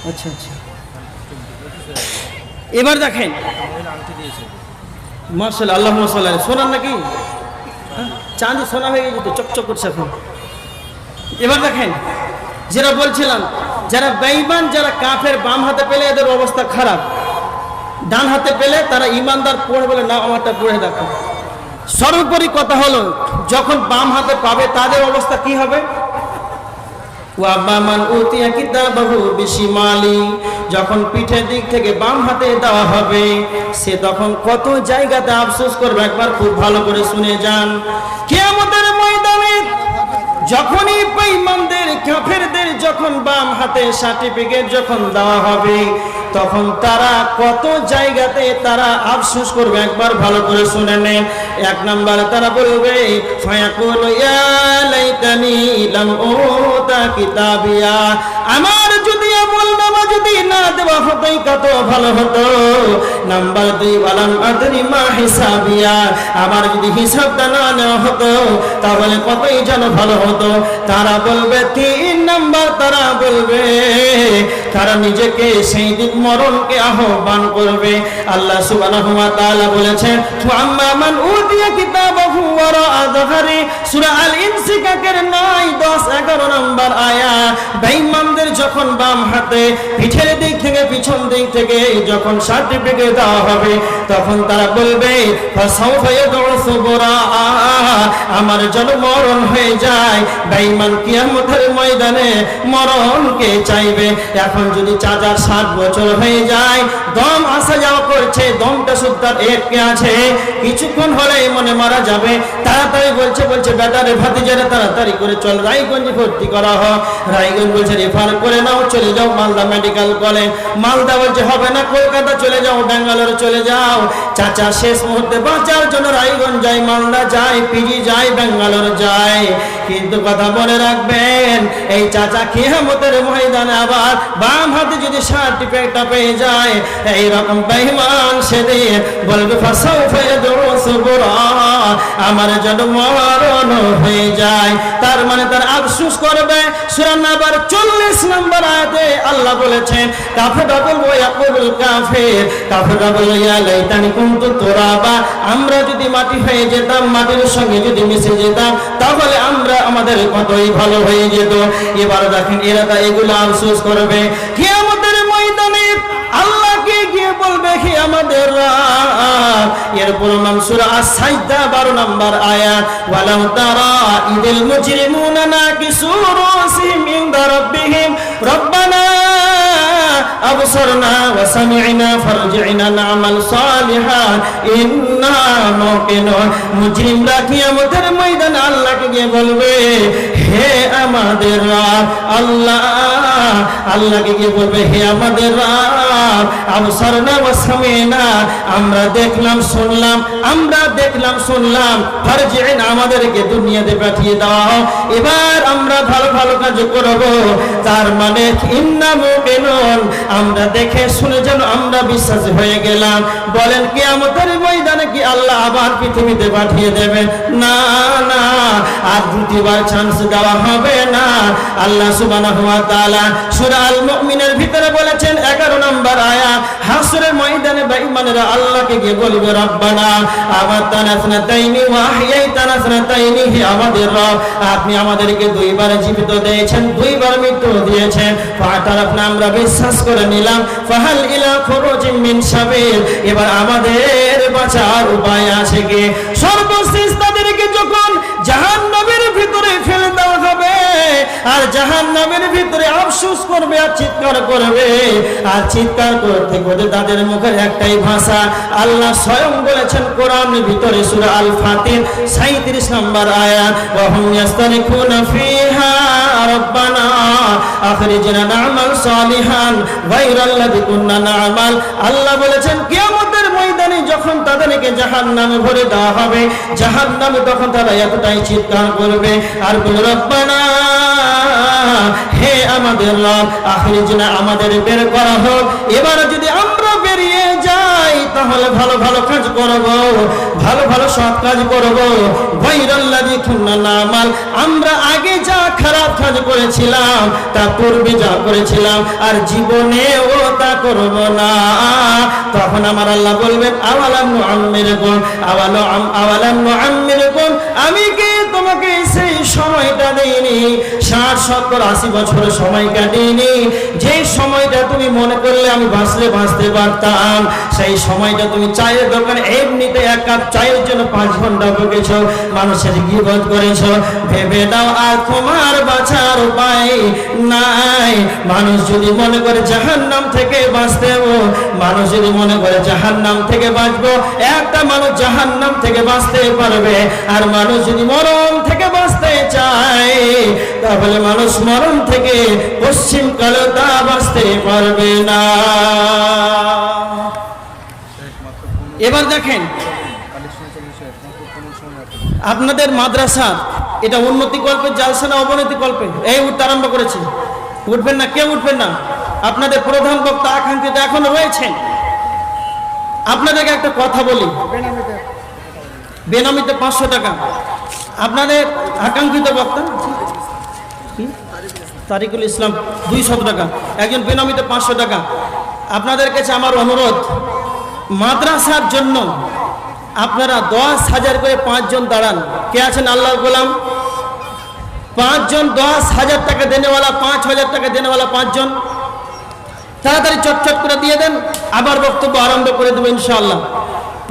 আচ্ছা আচ্ছা। এবার দেখেন, মাশাআল্লাহ, আল্লাহুম্মা সাল্লি আলাইহি, সোনার নাকি চাঁদি সোনা হয়ে গেছে, চকচক করছে এখন। এবার দেখেন, যারা বলছিলাম, যারা বেঈমান, যারা কাফের, বাম হাতে পেলে এদের অবস্থা খারাপ, ডান হাতে পেলে তারা ইমানদার পড়ে বলে, না আমারটা পড়ে দেখো। সর্বোপরি কথা হলো, যখন বাম হাতে পাবে তাদের অবস্থা কি হবে? ওয়ামান উতিয়া কিতাবাহু বিশিমালি, যখন পিঠের দিক থেকে বাম হাতে দেওয়া হবে, সে তখন কত জায়গাতে আফসোস করবে, একবার খুব ভালো করে শুনে যান। কিয়ামতের ময়দানে যখনই বেঈমানদের, কাফেরদের যখন বাম হাতে সার্টিফিকেট যখন দেওয়া হবে, তখন তারা কত জায়গাতে তারা আফসোস করবে, একবার ভালো করে শুনে নেন। এক নাম্বার তারা বলবে, ফায়াকুলু ইয়া লাইতানি লাম উতা কিতাবিয়া, আমার যদি আমলনামা যদি না দেওয়া হতো কত ভালো হতো। নাম্বার 2, ওয়ালাম আদরি মা হিসাবিয়া, আমার যদি হিসাবটা না নেওয়া হতো তাহলে কতই যেন ভালো হতো। তারা বলবে 3 নাম্বার তারা বলবে, তারা নিজেকে সেই দিন মরণকে আহ্বান করবে। আল্লাহ সুবহানাহু ওয়া তাআলা বলেছেন, আম্মা মান উতিয়া কিতাবাহু ওয়ারাআ যাহরি, সূরা আল ইনসিকাকের 9, 10, 11 নম্বর আয়াত। বেঈমানদের যখন বাম হাতে পিঠের দিক থেকে পিছন দিক থেকে যখন সার্টিফিকেট দেওয়া হবে, তখন তারা বলবে, ফাসাউফা ইয়াদউ সুবরা, আমার জন্য মরণ হয়ে যায়। বেঈমান কিয়ামতের ময়দানে মরণকে চাইবে। এখন যদি চাচার 60 বছর হয়ে যায়, দম আসা যাওয়া করছে, দমটা সুদ্ধার এককে আছে, কিছুক্ষণ হলেই মনে মারা যাবে, তাড়াতাড়ি বলছে বেটারে ভাতিজারে তাড়াতাড়ি করে চল রায়গঞ্জে ভর্তি করা হোক। রায়গঞ্জ বলছে রেফার করে নাও, চলে যাও মালদা মেডিকেল কলেজ। মালদা বলছে হবে না, কলকাতা চলে যাও, ব্যাঙ্গালোর চলে যাও। চাচা শেষ মুহূর্তে বাঁচার জন্য রায়গঞ্জ যায়, মালদা যায়, পিজি যায়, ব্যাঙ্গালোর যায়। কিন্তু কথা মনে রাখবেন, এই চাচা কিয়ামতের ময়দানে আবার বাম হাতে যদি সার্টিফিকেটটা পেয়ে যায়, এইরকম বেঈমান সেদিন বলবে, ফাসাউফা ইয়াদউ সুবরা, আমার জন্য মরণ হয়ে যায়। তার মানে তার আফসোস করবে। সূরা নাবার 40 নম্বর আয়াতে আল্লাহ বলেছেন, কাফেররা বলবে, ইয়াকুলুল কাফির, কাফেররা বলবে, ইয়া লাইতানি কুনতু তুরাবা, আমরা যদি মাটি হয়ে যেতাম, মাটির সঙ্গে যদি মিশে যেতাম, তাহলে আমরা আমাদের কতই ভালো হয়ে যেত। এবার দেখেন এরা এগুলো আফসোস করবে। কিয়ামতের ময়দানে আল্লাহকে গিয়ে বলবে, হে আমাদের রব। এরপর সূরা আস-সাজদা 12 নম্বর আয়াত, ওয়ালাউ তারা ইদিল মুজরিমুনা নাকিসু রুসিহিম ইনদা রাব্বিহিম রব্বানা আবসারনা ওয়া সামি'না ফারজি'না না'মাল সালিহান ইন্না মুকিনুন। মুজরিমরা কিয়ামতের ময়দানে আল্লাহকে গিয়ে বলবে, হে আমাদের রব, আল্লাহকে গিয়ে বলবে, হে আমাদের রব, আবসারনা ওয়া সামি'না, আমরা দেখলাম শুনলাম, ফারজি'না, আমাদেরকে দুনিয়াতে পাঠিয়ে দাও, এবার আমরা ভালো ভালো কাজ করব। তার মানে ইন্না মুকিনুন, আমরা দেখে শুনে যেন আমরা বিশ্বাস হয়ে গেলাম। বলেন কিয়ামতের ময়দানে কি আল্লাহ আবার পৃথিবীতে পাঠিয়ে দেবেন? না, আর দ্বিতীয়বার চান্স দেওয়া হবে না। আল্লাহ সুবহানাহু ওয়া তাআলা সূরা আল মুমিনের ভিতরে বলেছেন 11 নম্বর আয়াত, হাসরের ময়দানে বেঈমানেরা আল্লাহকে গিয়ে বলবে, রব্বানা আমাতানা সানাতাইনি ওয়া আহইয়াইতানা সানাতাইনি, হে আমাদের রব, আপনি আমাদেরকে 2 বার জীবিত দিয়েছেন, 2 বার মৃত্যু দিয়েছেন। ফাতারাফনা, আমরা বিশ্বাস করে নিলাম। ফাহাল ইলা খুরুজিম মিন সাবিল, এবার আমাদের বাঁচার উপায় আছে কি? সর্বশেষ তাদেরকে যখন জাহান্নামের ভিতরে ফেলে দেওয়া হবে, আর জাহান্নামের ভিতরে আফসোস করবে আর চিৎকার করবে, আর চিৎকার করতে করতে তাদের মুখের একটাই ভাষা। আল্লাহ স্বয়ং বলেছেন কোরআনের ভিতরে সূরা আল ফাতির 37 নম্বর আয়াত, ওয়া হুম ইয়াস্তারিকুনা ফিহা রব্বানা আখরিজনা না'মাল সালিহান গায়রাল্লাযী কুননা না'মাল। আল্লাহ বলেছেন কিয়ামতের ময়দানে যখন তাদেরকে জাহান্নামে ভরে দেওয়া হবে, জাহান্নামে তখন তারা এতটাই চিৎকার করবে আর বলবে, রব্বানা, হে আমাদের রব, আখরিজনা, আমাদের বের করা হোক। এবার যদি আমরা বেরিয়ে যাই তাহলে ভালো ভালো কাজ করব, ভালো ভালো সৎ কাজ করব। গায়রাল্লাযী কুননা না'মাল, আমরা আগে যা খারাপ কাজ করেছিলাম, তা পূর্বে যা করেছিলাম আর জীবনেও তা করব না। তখন আমার আল্লাহ বলবেন, আওয়ালাম নুআম্মিরকুম, আওয়ালাম নুআম্মিরকুম, আমি কি তোমাকে সেই সময়টা দেইনি? 60, 70, 80 বছর সময় কাটিনি, যে সময়টা তুমি মনে করলে আমি বাঁচতে পারতাম, সেই সময়টা তুমি চায়ের দোকানে এমনিতে 1 কাপ চায়ের জন্য 5 ঘন্টা বকেছ, মানুষের গীবত করেছ। ভেবে দাও আর তোমার বাঁচার উপায় নাই। মানুষ যদি মনে করে জাহান্নাম থেকে বাঁচতে, মানুষ যদি মনে করে জাহান্নাম থেকে বাঁচবো, একটা মানুষ জাহান্নাম থেকে বাঁচতে পারবে। আর মানুষ যদি মরণ থেকে বাঁচতে চায়, তাহলে মানুষ মরণ থেকে পশ্চিম কালে তা বাঁচতে পারবে না। এবার দেখেন আপনাদের মাদ্রাসা এটা উন্নতি কল্পে জালসা না অবনতি কল্পে? এই উঠতে আরম্ভ করেছে, উঠবেন না, কেউ উঠবেন না। আপনাদের প্রধান বক্তা আকাঙ্ক্ষিত এখনো রয়েছেন। আপনাদেরকে একটা কথা বলি, বেনামিতে 500 টাকা। আপনাদের আকাঙ্ক্ষিত বক্তা তারিকুল ইসলাম 200 টাকা, একজন বেনামিতে 500 টাকা। আপনাদের কাছে আমার অনুরোধ, মাদ্রাসার জন্য আপনারা 10,000 করে 5 জন দাঁড়ান। কে আছেন আল্লাহর গোলাম? 5 জন 10,000 টাকা দেনেওয়ালা, 5,000 টাকা দেনেওয়ালা 5 জন, তাড়াতাড়ি চটচট করে দিয়ে দেন, আবার বক্তব্য আরম্ভ করে দেবো ইনশাআল্লাহ।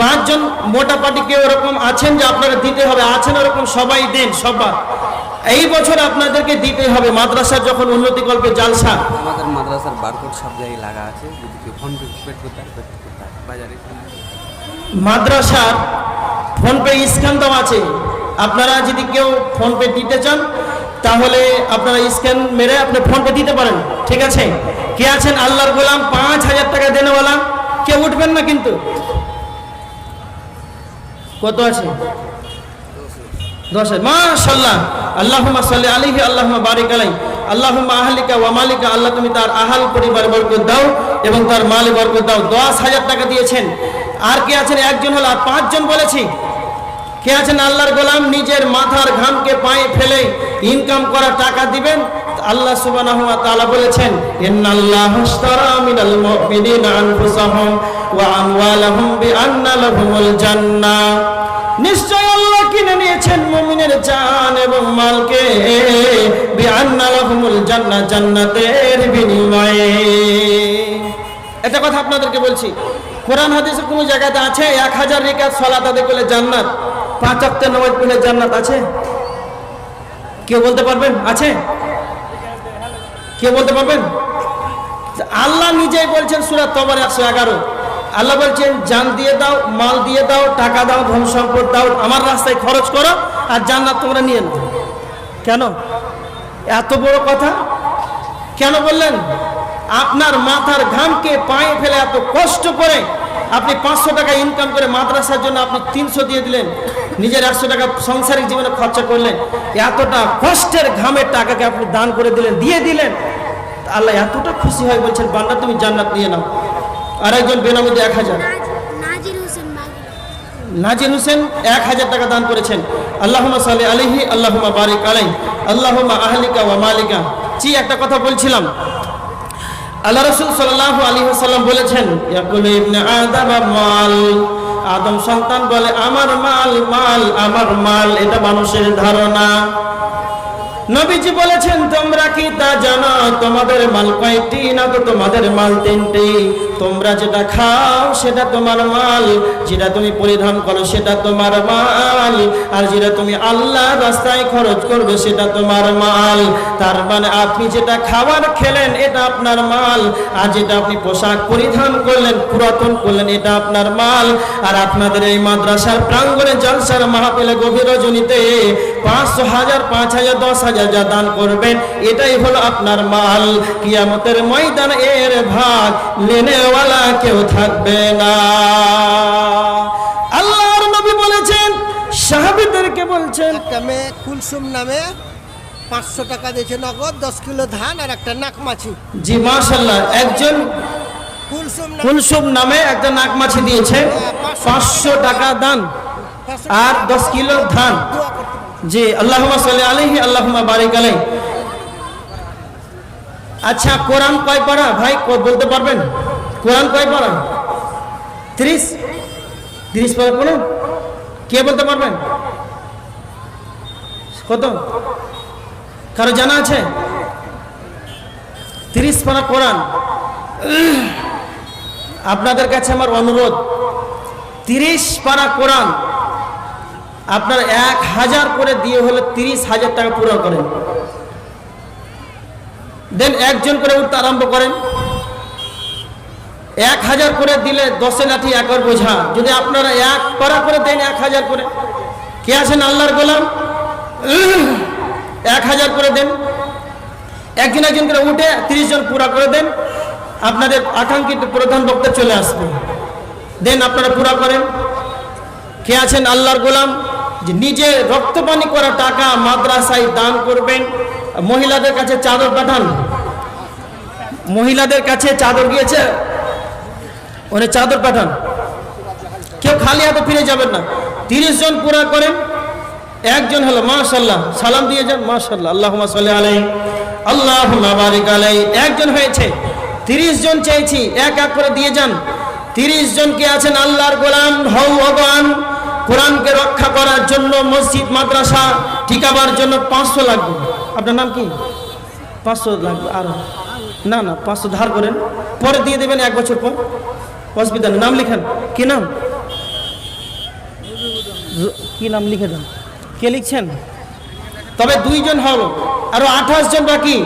5 জন মোটাপাটি কেউ ওরকম আছেন যে আপনারা দিতে হবে, আছেন ওরকম সবাই দেন। সবার এই বছর আপনাদেরকে দিতে হবে। মাদ্রাসার যখন উন্নতিকল্পে জালসা, আমাদের মাদ্রাসার বারকোড সব জায়গায় লাগা আছে, যদি কেউ ফোন পে পেড করতে পারে বাজারে মাদ্রাসার ফোনপে স্ক্যান দেওয়া আছে। আপনারা যদি কেউ ফোনপে দিতে চান তাহলে আপনারা স্ক্যান মেরে আপনি ফোনপে দিতে পারেন, ঠিক আছে? কে আছেন আল্লাহর গোলাম 5,000 টাকা দেনেওয়ালা? কেউ উঠবেন না কিন্তু। কত আছে? 10। মাশাআল্লাহ, আল্লাহুম্মা সাল্লি আলাইহি, আল্লাহুম্মা বারিক আলাইহি, আল্লাহুম্মা আহলিকা ওয়া মালিকা, আল্লাহ তুমি তার আহাল পরিবার বরকত দাও এবং তার মালে বরকত দাও। 10,000 টাকা দিয়েছেন। আর কে আছেন? একজন হলো, আর 5 জন বলেছি। কে আছেন আল্লাহর গোলাম নিজের মাথার ঘামকে পায়ে ফেলে ইনকাম করা টাকা দিবেন? আল্লাহ সুবহানাহু ওয়া তাআলা বলেছেন, ইন্নাল্লাহা আশতারা মিনাল মুমিনিনা আনফুসাহুম ওয়া আমওয়ালাহুম বিআন্না লাহুমুল জান্নাহ। নিশ্চয় আল্লাহ কিনে নিয়েছেন মুমিনের জান এবং মালকে বিআন্না লাহুমুল জান্নাহ, জান্নাতের বিনিময়ে। এটা কথা আপনাদেরকে বলছি। কোরআন হাদিসে কোন জায়গাতে আছে 1000 রাকাত সালাত আদায় করলে জান্নাত, 5 ওয়াক্ত নামাজ পড়লে জান্নাত আছে? কেউ বলতে পারবেন? আছে? কেউ বলতে পারবেন? আল্লাহ নিজেই বলছেন সূরা তওবার 111, আল্লাহ বলছেন জান দিয়ে দাও, মাল দিয়ে দাও, টাকা দাও, ধন সম্পদ দাও, আমার রাস্তায় খরচ করো, আর জান্নাত তোমরা নিয়ে নাও। কেন এত বড় কথা কেন বললেন? আপনার মাথার ঘামকে পায়ে ফেলে এত কষ্ট করে আপনি 500 টাকা ইনকাম করে মাদ্রাসার জন্য আপনি 300 দিয়ে দিলেন, নিজের 100 টাকা সাংসারিক জীবনে খরচা করলেন, এতটা কষ্টের ঘামের টাকাকে আপনি দান করে দিলেন, দিয়ে দিলেন। আল্লাহ এতটা খুশি হয়, বলছেন বান্দা তুমি জান্নাত নিয়ে নাও। আর একজন বেনামিতে 1000, নাজির হোসেন 1000 টাকা দান করেছেন। আল্লাহুম্মা সাল্লি আলাইহি, আল্লাহুম্মা বারিক আলাইহি, আল্লাহুম্মা আহলিকা ওয়া মালিকা। জি, একটা কথা বলছিলাম, আল্লাহ রাসূল সাল্লাল্লাহু আলাইহি ওয়াসাল্লাম বলেছেন, ইয়াকুলু ইবনে আদম মাল, আদম সন্তান বলে আমার মাল, মাল, আমার মাল। এটা মানুষের ধারণা। নবীজি বলেছেন তোমরা কি তা জানো তোমাদের মাল কয়টি? না তো তোমাদের মাল 3টি। তোমরা যেটা খাও সেটা তোমার মাল, যেটা তুমি পরিধান করো সেটা তোমার মাল, আর যেটা তুমি আল্লাহর রাস্তায় খরচ করবে সেটা তোমার মাল। তার মানে আপনি যেটা খাবার খেলেন এটা আপনার মাল, আর যেটা আপনি পোশাক পরিধান করলেন, পুরাতন করলেন, এটা আপনার মাল। আর আপনাদের এই মাদ্রাসার প্রাঙ্গণে জলসার মাহফিলে গভীর রজনীতে 500, 1000, 5000, 10,000 যা দান করবেন এটাই হলো আপনার মাল। কিয়ামতের ময়দানে এর ভাগ লেনেওয়ালা কেউ থাকবে না। আল্লাহর নবী বলেছেন, সাহাবীদেরকে বলছেন, একটা মেয়ে কুলসুম নামে 500 টাকা দিয়েছে নগদ, 10 কিলো ধান আর একটা নাকমাছি। জি মাশাআল্লাহ, একজন কুলসুম নামে একটা নাকমাছি দিয়েছে, 500 টাকা দান আর 10 কিলো ধান। জি, আল্লাহুম্মা সাল্লি আলাইহি, আল্লাহুম্মা বারিক আলাইহি। আচ্ছা, কোরআন কয় পারা ভাই বলতে পারবেন? কোরআন কয় পারা? 30 পারা কোরআন কে বলতে পারবেন? কত? কারো জানা আছে? 30 পারা কোরআন। আপনাদের কাছে আমার অনুরোধ, 30 পারা কোরআন আপনার 1000 করে দিয়ে হলে 30,000 টাকা পুরো করেন। দেন একজন করে উঠতে আরম্ভ করেন। 1000 করে দিলে 10 লাঠি 1 বোঝা। যদি আপনারা 1 পারা করে দেন 1000 করে, কে আছেন আল্লাহর গোলাম? 1000 করে দেন। একজন একজন করে উঠে 30 জন পুরা করে দেন। আপনাদের আকাঙ্ক্ষিত প্রধান বক্তা চলে আসবে। দেন আপনারা পুরা করেন। কে আছেন আল্লাহর গোলাম যে নিজে রক্তপানি করা টাকা মাদ্রাসায় দান করবেন? মহিলাদের কাছে চাদর পাঠান। মহিলাদের কাছে চাদর গিয়েছে, ওনে চাদর পাঠান। কেউ খালি হাতে ফিরে যাবেন না। 30 জন পুরা করেন। একজন হলো মাশাআল্লাহ, সালাম দিয়ে যান। মাশাআল্লাহ, আল্লাহুম্মা সাল্লি আলাইহি, আল্লাহুম্মা বারিক আলাইহি। একজন হয়েছে, 30 জন চেয়েছি, এক এক করে দিয়ে যান। 30 জন কে আছেন আল্লাহর গোলাম, হও ভগবান, কোরআনকে রক্ষা করার জন্য মসজিদ মাদ্রাসা ঠিকাবার জন্য 500 লাগবে। আপনার নাম কি? 500 লাগবে। আর না না 500 ধার করেন, পরে দিয়ে দেবেন 1 বছর পর, অসুবিধা নেই। নাম লিখেন, কি নাম? কি নাম লিখে দেন। কে লিখছেন? তবে 2 জন হলো, আরো 28 জন বাকি।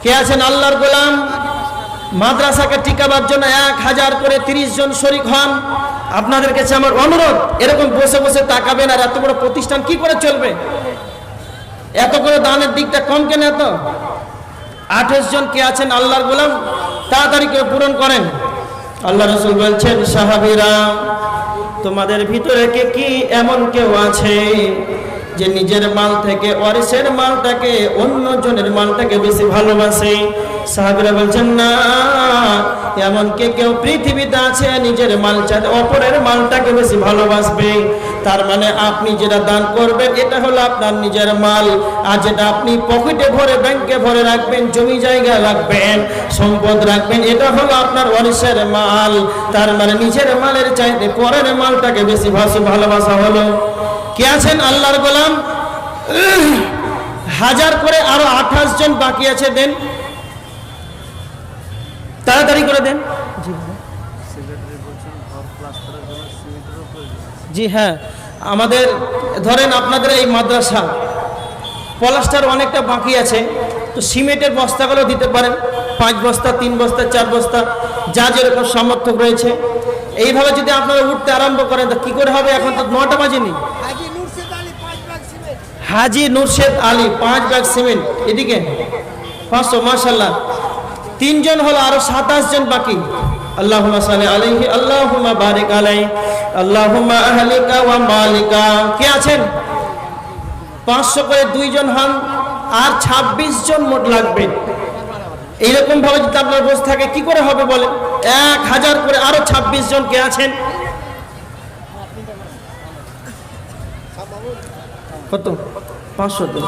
কে আছেন আল্লাহর গোলাম, মাদ্রাসাকে টিকাবার জন্য 1000 করে 30 জন শরীক হন। আপনাদের কাছে আমার অনুরোধ, এরকম বসে বসে তাকাবেন আর এত বড় প্রতিষ্ঠান কি করে চলবে? এত করে দানের দিকটা কম কেন এত? 28 জন কে আছেন আল্লাহর গোলাম, তাড়াতাড়ি করে পূরণ করেন। আল্লাহ রাসূল বলছেন, সাহাবীরা তোমাদের ভিতরে কে কি এমন কেউ আছে যে নিজের মাল থেকে ওয়ারিসের মালটাকে অন্য জনের মালটাকে বেশি ভালোবাসে? সাহাবীরা বলছেন, না, এমন কে কেউ পৃথিবীতে আছে নিজের মাল চাইতে অপরের মালটাকে বেশি ভালোবাসবে। তার মানে আপনি যেটা দান করবেন এটা হলো আপনার নিজের মাল, আর যেটা আপনি পকেটে ভরে ব্যাংকে ভরে রাখবেন, জমি জায়গা রাখবেন, সম্পদ রাখবেন, এটা হলো আপনার ওয়ারিসের মাল। তার মানে নিজের মালের চাইতে পরের মালটাকে বেশি ভালোবাসা হলো। কে আছেন আল্লাহর গোলাম? 1000 করে আরো 28 জন বাকি আছে, দেন, তাড়াতাড়ি করে দেন। জি হ্যাঁ, আমাদের ধরেন আপনাদের এই মাদ্রাসা প্লাস্টার অনেকটা বাকি আছে, তো সিমেন্টের বস্তাগুলো দিতে পারেন, 5 বস্তা, 3 বস্তা, 4 বস্তা, যা যেরকম সামর্থ্য রয়েছে। এইভাবে যদি আপনারা উঠতে আরম্ভ করেন তো কি করে হবে? এখন তো 9টা বাজেনি। হাজি নুরশেদ আলী 5 ব্যাগ সিমেন্ট, এদিকে 500, মাশাআল্লাহ। 3 জন হলো, আরো 27 জন বাকি। আল্লাহুম্মা সাল্লি আলাইহি, আল্লাহুম্মা বারিক আলাইহি, আল্লাহুম্মা আহলিকা ওয়া মালিকা। কে আছেন? 500 করে 2 জন হন, আর 26 জন মোট লাগবে। এইরকম ভাবে যদি আপনার বসে থাকে কি করে হবে বলেন? 1000 করে আরো 26 জন কে আছেন? কত? 500 জন।